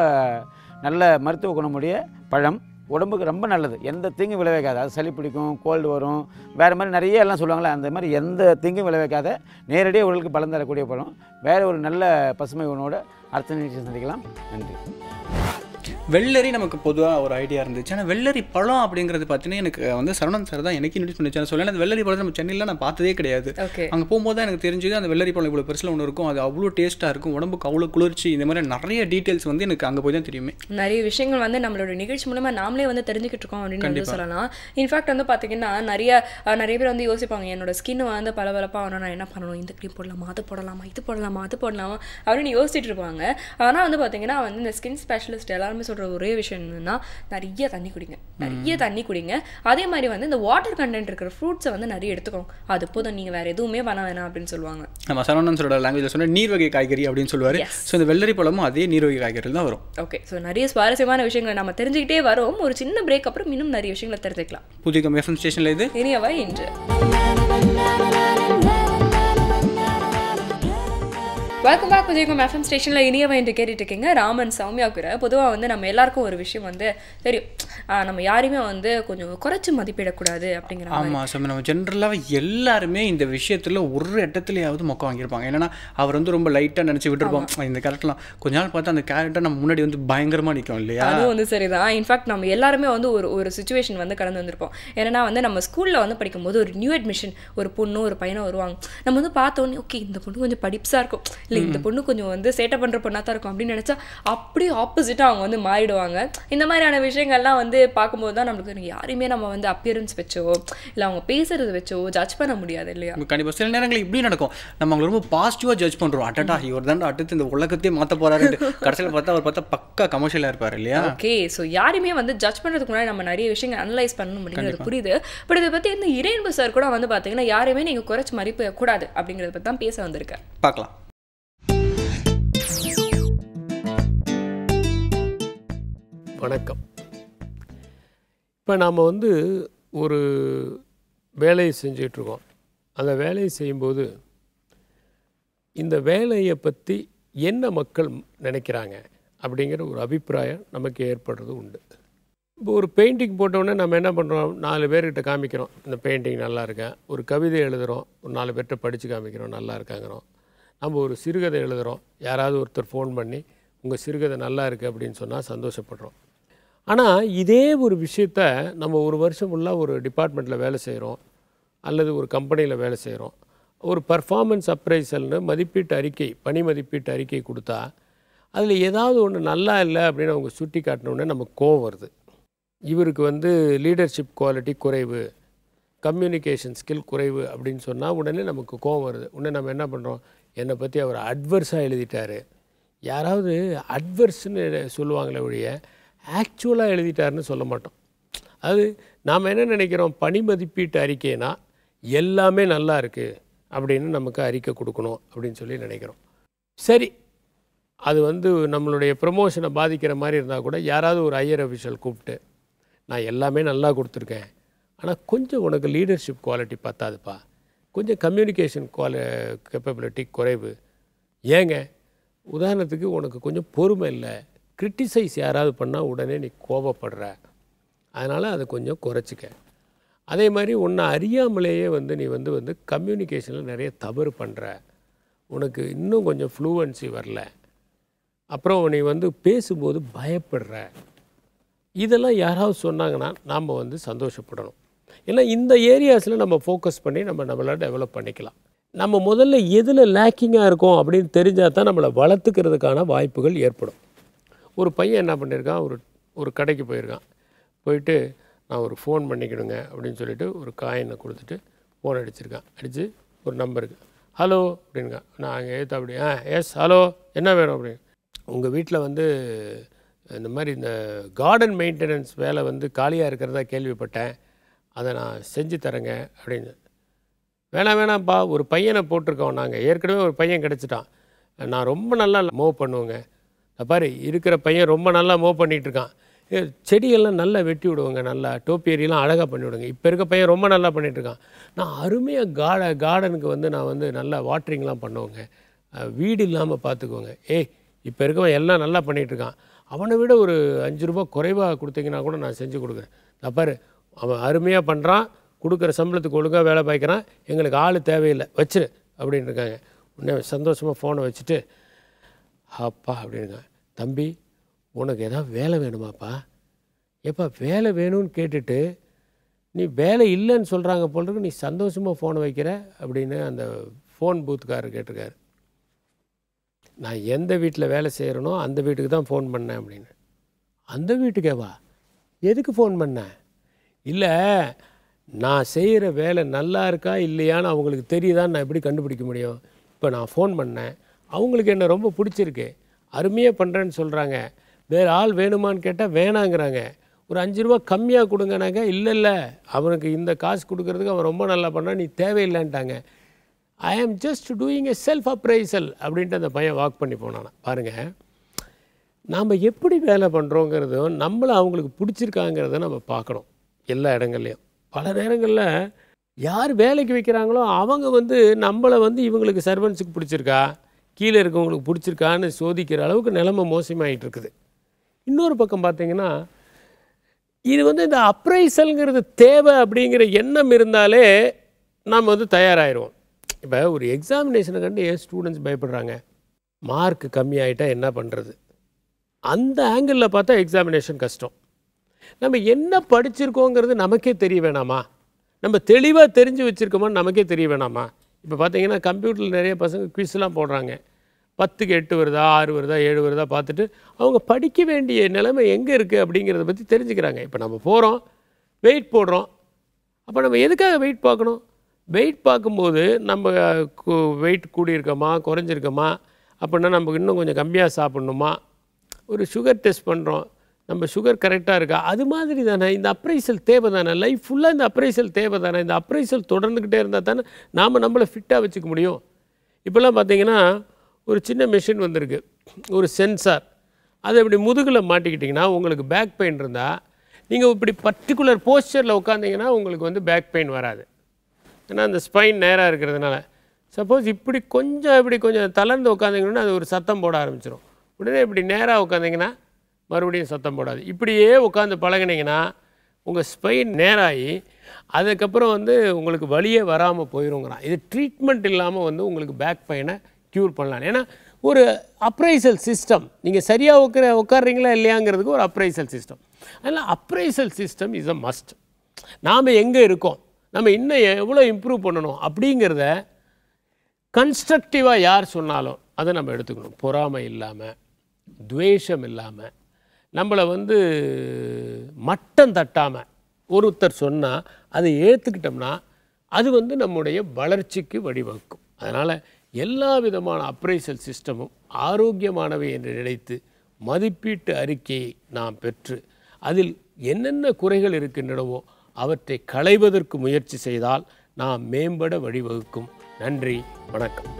நல்ல மருத்துவ குணமுடைய பழம், உடம்புக்கு ரொம்ப நல்லது. எந்த தீங்கும் விளைவிக்காது. அது சளி பிடிக்கும், கோல்டு வரும், வேறு மாதிரி நிறைய எல்லாம் சொல்லுவாங்களே, அந்த மாதிரி எந்த தீங்கும் விளைவிக்காத நேரடியாக உடலுக்கு பலன் தரக்கூடிய பழம். வேறு ஒரு நல்ல பசுமை உணவோட அடுத்த நிகழ்ச்சி சந்திக்கலாம். நன்றி. வெள்ளரி நமக்கு பொதுவாக ஒரு ஐடியா இருந்துச்சு. ஆனால் வெள்ளரி பழம் அப்படிங்கிறது பார்த்தீங்கன்னா எனக்கு வந்து சரவணன் சார் தான் எனக்கு இன்ட்ரடியூஸ் பண்ணிச்சு. சொல்லலாம் அந்த வெள்ளரி பழம் நம்ம சென்னையில் நான் பார்த்ததே கிடையாது. அங்கே போகும்போது தான் எனக்கு தெரிஞ்சது அந்த வெள்ளரி பழம் இவ்வளோ பெருசில் ஒன்று இருக்கும், அது அவ்வளோ டேஸ்ட்டாக இருக்கும், உடம்புக்கு அவ்வளோ குளிர்ச்சி, இந்த மாதிரி நிறைய டீட்டெயில்ஸ் வந்து எனக்கு அங்கே போய் தான் தெரியுமே. நிறைய விஷயங்கள் வந்து நம்மளோட நிகழ்ச்சி மூலமாக நாமளே வந்து தெரிஞ்சுக்கிட்டு இருக்கோம் அப்படின்னு வந்து சொல்லலாம். இன்ஃபேக்ட் வந்து பார்த்தீங்கன்னா நிறைய பேர் வந்து யோசிப்பாங்க, என்னோட ஸ்கின் வந்து பளபளப்பாக ஆகணும், நான் என்ன பண்ணணும், இந்த க்ரீம் போடலாமா, அது போடலாமா, இது போடலாமா, அது போடலாமா அப்படின்னு யோசிச்சுட்டு இருப்பாங்க. ஆனால் வந்து பார்த்தீங்கன்னா வந்து இந்த ஸ்கின் ஸ்பெஷலிஸ்ட் எல்லாருமே சொல்கிற ஒரே விஷயம் என்னன்னா, நிறைய தண்ணி குடிங்க. அதே மாதிரி வந்து இந்த வாட்டர் கண்டென்ட் இருக்கிற ஃப்ரூட்ஸை வந்து நிறைய எடுத்துக்கோங்க, அது போதும், நீங்கள் வேறு எதுவுமே பண்ண வேணாம் அப்படின்னு சொல்லுவாங்க. நம்ம சரவணன் சாரோட லாங்குவேஜில் சொன்ன நீர்வகை காய்கறி அப்படின்னு சொல்லுவார். ஸோ இந்த வெள்ளரி பழமும் அதே நீர்வகை காய்கறிகள் தான் வரும். ஓகே, ஸோ நிறைய சுவாரஸ்யமான விஷயங்களை நம்ம தெரிஞ்சுக்கிட்டே வரோம். ஒரு சின்ன பிரேக் அப்புறம் இன்னும் நிறைய விஷயங்களை தெரிஞ்சுக்கலாம். புதிய எஃப்எம் ஸ்டேஷனில் இது இனியவை இன்று. வெல்கம் பேக் புதியகம் எஃப்எம் ஸ்டேஷனில் இனியவை என்று கேட்டுட்டு இருக்கீங்க. ராமன் சௌமியா கூட பொதுவாக வந்து நம்ம எல்லாருக்கும் ஒரு விஷயம் வந்து தெரியும், நம்ம யாரையுமே வந்து கொஞ்சம் குறைச்சி மதிப்பிடக்கூடாது அப்படிங்கிற. ஆமாம் சார், நம்ம ஜென்ரலாக எல்லாருமே இந்த விஷயத்தில் ஒரு இடத்துலையாவது மொக்க வாங்கியிருப்பாங்க. ஏன்னா அவர் வந்து ரொம்ப லைட்டாக நினச்சி விட்டுருப்போம். இந்த கேரக்டர்லாம் கொஞ்ச நாள் பார்த்தா அந்த கேரக்டர் நம்ம முன்னாடி வந்து பயங்கரமாக நிற்கும் இல்லையா? அதுவும் வந்து சரிதான். இன்ஃபேக்ட் நம்ம எல்லாருமே வந்து ஒரு சுச்சுவேஷன் வந்து கடந்து வந்திருப்போம். ஏன்னா வந்து நம்ம ஸ்கூலில் வந்து படிக்கும்போது ஒரு நியூ அட்மிஷன் ஒரு பொண்ணு ஒரு பையனும் வருவாங்க. நம்ம வந்து பார்த்தோன்னே ஓகே இந்த பொண்ணு கொஞ்சம் படிப்ஸாக இருக்கும், இந்த பொண்ணு கொஞ்சம் வந்து சேட்டை பண்ணுற பொண்ணாக தான் இருக்கும் அப்படின்னு நினச்சா அப்படியே ஆப்போசிட்டாக அவங்க வந்து மாறிடுவாங்க. இந்த மாதிரியான விஷயங்கள்லாம் வந்து பார்க்கும்போது தான் நம்மளுக்கு யாரையுமே நம்ம வந்து அப்பியரன்ஸ் வச்சோ இல்லை அவங்க பேசுறது வச்சோ ஜட்ஜ் பண்ண முடியாது இல்லையா? கண்டிப்பாக சில நேரங்கள் இப்படி நடக்கும். நம்ம அவங்களை ரொம்ப பாசிட்டிவாக ஜட்ஜ் பண்ணுறோம். அட்டா இவர் தான் அடுத்து இந்த உலகத்தையே மாற்ற போறாரு, கடைசியில் பார்த்தா அவர் பார்த்தா பக்கா கமர்ஷியலாக இருப்பார் இல்லையா? ஓகே, ஸோ யாருமே வந்து ஜட்ஜ் பண்ணுறதுக்கு முன்னாடி நம்ம நிறைய விஷயங்கள் அனலைஸ் பண்ணணும் அப்படிங்கிறது புரியுது. பட் இதை பற்றி இந்த இரேன்பு சார் கூட வந்து பார்த்தீங்கன்னா யாரையுமே நீங்கள் குறைச்சி மதிப்பிட கூடாது அப்படிங்கிறத பற்றி தான் பேச வந்திருக்கேன். பார்க்கலாம். வணக்கம். இப்போ நாம் வந்து ஒரு வேலையை செஞ்சிட்ருக்கோம். அந்த வேலையை செய்யும்போது இந்த வேலையை பற்றி என்ன மக்கள் நினைக்கிறாங்க அப்படிங்கிற ஒரு அபிப்பிராயம் நமக்கு ஏற்படுறது உண்டு. இப்போ ஒரு பெயிண்டிங் போட்டோடனே நம்ம என்ன பண்ணுறோம், 4 பேர்கிட்ட காமிக்கிறோம் இந்த பெயிண்டிங் நல்லா இருக்கேன். ஒரு கவிதை எழுதுகிறோம், ஒரு 4 பேர்கிட்ட படித்து காமிக்கிறோம் நல்லா இருக்காங்கிறோம். நம்ம ஒரு சிறுகதை எழுதுகிறோம், யாராவது ஒருத்தர் ஃபோன் பண்ணி உங்கள் சிறுகதை நல்லா இருக்குது அப்படின்னு சொன்னால் சந்தோஷப்படுறோம். ஆனால் இதே ஒரு விஷயத்த நம்ம ஒரு வருஷம் ஃபுல்லாக ஒரு டிபார்ட்மெண்ட்டில் வேலை செய்கிறோம் அல்லது ஒரு கம்பெனியில் வேலை செய்கிறோம். ஒரு பர்ஃபார்மன்ஸ் அப்ரைசல்னு மதிப்பீட்டு அறிக்கை, பணி மதிப்பீட்டு அறிக்கை கொடுத்தா அதில் ஏதாவது ஒன்று நல்லா இல்லை அப்படின்னு அவங்க சுட்டி காட்டினோடனே நமக்கு கோவம் வருது. இவருக்கு வந்து லீடர்ஷிப் குவாலிட்டி குறைவு, கம்யூனிகேஷன் ஸ்கில் குறைவு அப்படின்னு சொன்னால் உடனே நமக்கு கோவம் வருது. உடனே நம்ம என்ன பண்ணுறோம், என்னை பற்றி அவர் அட்வர்ஸாக எழுதிட்டார். யாராவது அட்வர்ஸ்ன்னு சொல்லுவாங்களே ஒழிய ஆக்சுவலாக எழுதிட்டாருன்னு சொல்ல மாட்டோம். அது நாம் என்ன நினைக்கிறோம், பணி மதிப்பீட்டு அறிக்கைனா எல்லாமே நல்லா இருக்குது அப்படின்னு நமக்கு அறிக்கை கொடுக்கணும் அப்படின்னு சொல்லி நினைக்கிறோம். சரி, அது வந்து நம்மளுடைய ப்ரமோஷனை பாதிக்கிற மாதிரி இருந்தால் கூட யாராவது ஒரு ஹையர் அஃபிஷியல் கூப்பிட்டு நான் எல்லாமே நல்லா கொடுத்துருக்கேன், ஆனால் கொஞ்சம் உனக்கு லீடர்ஷிப் குவாலிட்டி பத்தாதுப்பா, கொஞ்சம் கம்யூனிகேஷன் கேப்பபிலிட்டி குறைவு, ஏங்க உதாரணத்துக்கு உனக்கு கொஞ்சம் பொறுமை இல்லை, கிரிட்டிசைஸ் யாராவது பண்ணால் உடனே நீ கோபப்படுற, அதனால் அதை கொஞ்சம் குறைச்சிக்க. அதே மாதிரி உன்னை அறியாமலேயே வந்து நீ வந்து கம்யூனிகேஷனில் நிறைய தவறு பண்ணுற, உனக்கு இன்னும் கொஞ்சம் ஃப்ளூவன்சி வரல, அப்புறம் நீ வந்து பேசும்போது பயப்படுற, இதெல்லாம் யாராவது சொன்னாங்கன்னா நாம் வந்து சந்தோஷப்படணும். ஏன்னா இந்த ஏரியாஸில் நம்ம ஃபோக்கஸ் பண்ணி நம்மளை டெவலப் பண்ணிக்கலாம். நம்ம முதல்ல எதில் லேக்கிங்காக இருக்கோம் அப்படின்னு தெரிஞ்சால் தான் நம்மளை வளர்த்துக்கிறதுக்கான வாய்ப்புகள் ஏற்படும். ஒரு பையன் என்ன பண்ணியிருக்கான், ஒரு கடைக்கு போயிருக்கான். போயிட்டு நான் ஒரு ஃபோன் பண்ணிக்கணுங்க அப்படின்னு சொல்லிட்டு ஒரு காயினை கொடுத்துட்டு ஃபோன் அடிச்சிருக்கான். அடித்து ஒரு நம்பருக்கு ஹலோ அப்படின்ங்க. நான் அங்கே ஏற்ற அப்படி எஸ் ஹலோ என்ன வேணும் அப்படின்னு. உங்கள் வீட்டில் வந்து இந்த மாதிரி இந்த கார்டன் மெயின்டெனன்ஸ் வேலை வந்து காலியாக இருக்கிறதா கேள்விப்பட்டேன், அதை நான் செஞ்சு தரேங்க அப்படின்னு. வேணாம்ப்பா, ஒரு பையனை போட்டிருக்கோம் நாங்கள், ஏற்கனவே ஒரு பையன் கிடச்சிட்டான், நான் ரொம்ப நல்லா மூவ் பண்ணுவேங்க. பாரு இருக்கிற பையன் ரொம்ப நல்லா மூவ் பண்ணிகிட்ருக்கான், செடியெல்லாம் நல்லா வெட்டி விடுவோங்க, நல்லா டோப்பி ஏரியெல்லாம் அழகாக பண்ணி விடுங்க. இப்போ இருக்க பையன் ரொம்ப நல்லா பண்ணிகிட்ருக்கான், நான் அருமையாக கார்டனுக்கு வந்து நான் வந்து நல்லா வாட்டரிங்லாம் பண்ணுவேங்க, வீடு இல்லாமல் பார்த்துக்குவோங்க. இப்போ இருக்கவன் எல்லாம் நல்லா பண்ணிகிட்ருக்கான், அவனை விட ஒரு 5 ரூபா குறைவாக கொடுத்தீங்கன்னா கூட நான் செஞ்சு கொடுக்குறேன். பாரு அவன் அருமையாக பண்ணுறான், கொடுக்குற சம்பளத்துக்கு ஒழுங்காக வேலை பார்க்குறான், எங்களுக்கு ஆள் தேவையில்லை, வச்சிரு அப்படின்னு இருக்காங்க. உடனே சந்தோஷமாக ஃபோனை வச்சுட்டு அப்பா அப்படிங்க, தம்பி உனக்கு ஏதாவது வேலை வேணுமாப்பா, ஏப்பா வேலை வேணும்னு கேட்டுட்டு நீ வேலை இல்லைன்னு சொல்கிறாங்க போல் இருக்கு, நீ சந்தோஷமாக ஃபோனை வைக்கிற அப்படின்னு அந்த ஃபோன் பூத்துக்காரர் கேட்டிருக்காரு. நான் எந்த வீட்டில் வேலை செய்கிறேனோ அந்த வீட்டுக்கு தான் ஃபோன் பண்ணேன் அப்படின்னு. அந்த வீட்டுக்கேவா, எதுக்கு ஃபோன் பண்ணேன்? இல்லை, நான் செய்கிற வேலை நல்லா இருக்கா இல்லையான்னு அவங்களுக்கு தெரியுதான்னு நான் எப்படி கண்டுபிடிக்க முடியும்? இப்போ நான் ஃபோன் பண்ணேன், அவங்களுக்கு என்ன ரொம்ப பிடிச்சிருக்கு, அருமையாக பண்ணுறேன்னு சொல்கிறாங்க, வேறு ஆள் வேணுமான்னு கேட்டால் வேணாங்கிறாங்க, ஒரு 5 ரூபா கம்மியாக கொடுங்கனாங்க, இல்லை அவனுக்கு இந்த காசு கொடுக்கறதுக்கு அவன் ரொம்ப நல்லா பண்ணான், நீ தேவையில்லைன்ட்டாங்க. I am just doing a self appraisal அப்படின்ட்டு அந்த பையன் வாக் பண்ணி போனான். பாருங்கள், நாம் எப்படி வேலை பண்ணுறோங்கிறதும் நம்மளை அவங்களுக்கு பிடிச்சிருக்காங்கிறத நம்ம பார்க்கணும். எல்லா இடங்கள்லையும் பல நேரங்களில் யார் வேலைக்கு வைக்கிறாங்களோ அவங்க நம்மளை இவங்களுக்கு சர்வன்ஸுக்கு பிடிச்சிருக்கா, கீழே இருக்கவங்களுக்கு பிடிச்சிருக்கான்னு சோதிக்கிற அளவுக்கு நிலைமை மோசமாகிட்டு இருக்குது. இன்னொரு பக்கம் பார்த்திங்கன்னா, இது இந்த அப்ரைசல்ங்கிறது தேவை அப்படிங்கிற எண்ணம் இருந்தாலே நாம் தயாராகிடுவோம். இப்போ ஒரு எக்ஸாமினேஷனை கண்டு ஏன் ஸ்டூடெண்ட்ஸ் பயப்படுறாங்க? மார்க் கம்மியாயிட்டால் என்ன பண்ணுறது? அந்த ஆங்கிளில் பார்த்தா எக்ஸாமினேஷன் கஷ்டம். நம்ம என்ன படிச்சிருக்கோங்கிறது நமக்கே தெரிய வேணாமா? நம்ம தெளிவாக தெரிஞ்சு வச்சுருக்கோமான்னு நமக்கே தெரிய வேணாமா? இப்போ பார்த்தீங்கன்னா கம்ப்யூட்டரில் நிறைய பசங்க குவிஸ்லாம் போடுறாங்க. 10க்கு 8 வருதா, 6 வருதா, 7 வருதா பார்த்துட்டு அவங்க படிக்க வேண்டிய நிலைமை எங்கே இருக்குது அப்படிங்கிறத பற்றி தெரிஞ்சுக்கிறாங்க. இப்போ நம்ம போகிறோம், வெயிட் போடுறோம். அப்போ நம்ம எதுக்காக வெயிட் பார்க்கணும்? வெயிட் பார்க்கும்போது நம்ம வெயிட் கூடியிருக்கோமா, குறைஞ்சிருக்கோமா, அப்படின்னா நம்ம இன்னும் கொஞ்சம் கம்மியாக சாப்பிட்ணுமா, ஒரு சுகர் டெஸ்ட் பண்ணுறோம், நம்ம சுகர் கரெக்டாக இருக்கா, அது மாதிரி தானே இந்த அப்ரைசல் தேவை தானே. லைஃப் ஃபுல்லாக இந்த அப்ரைசல் தேவை தானே. இந்த அப்ரைசல் தொடர்ந்துக்கிட்டே இருந்தால் தானே நாம் நம்மளை ஃபிட்டாக வச்சுக்க முடியும். இப்போல்லாம் பார்த்தீங்கன்னா ஒரு சின்ன மிஷின் வந்திருக்கு, ஒரு சென்சார். அதை இப்படி முதுகில் மாட்டிக்கிட்டிங்கன்னா உங்களுக்கு பேக் பெயின் இருந்தால் நீங்கள் இப்படி பர்டிகுலர் போஸ்டரில் உட்காந்திங்கன்னா உங்களுக்கு பேக் பெயின் வராது. ஏன்னா அந்த ஸ்பைன் நேராக இருக்கிறதுனால. சப்போஸ் இப்படி கொஞ்சம் தளர்ந்து உட்காந்திங்கன்னா அது ஒரு சத்தம் போட ஆரம்பிச்சிடும். உடனே இப்படி நேராக உட்காந்திங்கன்னா மறுபடியும் சத்தம் போடாது. இப்படியே உட்காந்து பழகினீங்கன்னா உங்கள் ஸ்பைன் நேராகி அதுக்கப்புறம் உங்களுக்கு வலியே வராமல் போயிடுங்கிறான். இது ட்ரீட்மெண்ட் இல்லாமல் உங்களுக்கு பேக் பெயினை க்யூர் பண்ணலாம். ஏன்னா ஒரு அப்ரைசல் சிஸ்டம், நீங்கள் சரியாக உட்கார்றீங்களா இல்லையாங்கிறதுக்கு ஒரு அப்ரைசல் சிஸ்டம். அதனால் appraisal system is a must. நாம் எங்கே இருக்கோம், நம்ம இன்னும் எவ்வளோ இம்ப்ரூவ் பண்ணணும் அப்படிங்கிறத கன்ஸ்ட்ரக்டிவாக யார் சொன்னாலும் அதை நம்ம எடுத்துக்கணும். பொறாமை இல்லாமல், துவேஷம் இல்லாமல், நம்மளை மட்டம் தட்டாமல் ஒருத்தர் சொன்னால் அதை ஏற்றுக்கிட்டோம்னா அது நம்முடைய வளர்ச்சிக்கு வழிவகுக்கும். அதனால் எல்லா விதமான அப்ரைசல் சிஸ்டமும் ஆரோக்கியமானவை என்று நினைத்து மதிப்பீட்டு அறிக்கையை நாம் பெற்று அதில் என்னென்ன குறைகள் இருக்கின்றனவோ அவற்றை களைவதற்கு முயற்சி செய்தால் நாம் மேம்பட வழிவகுக்கும். நன்றி, வணக்கம்.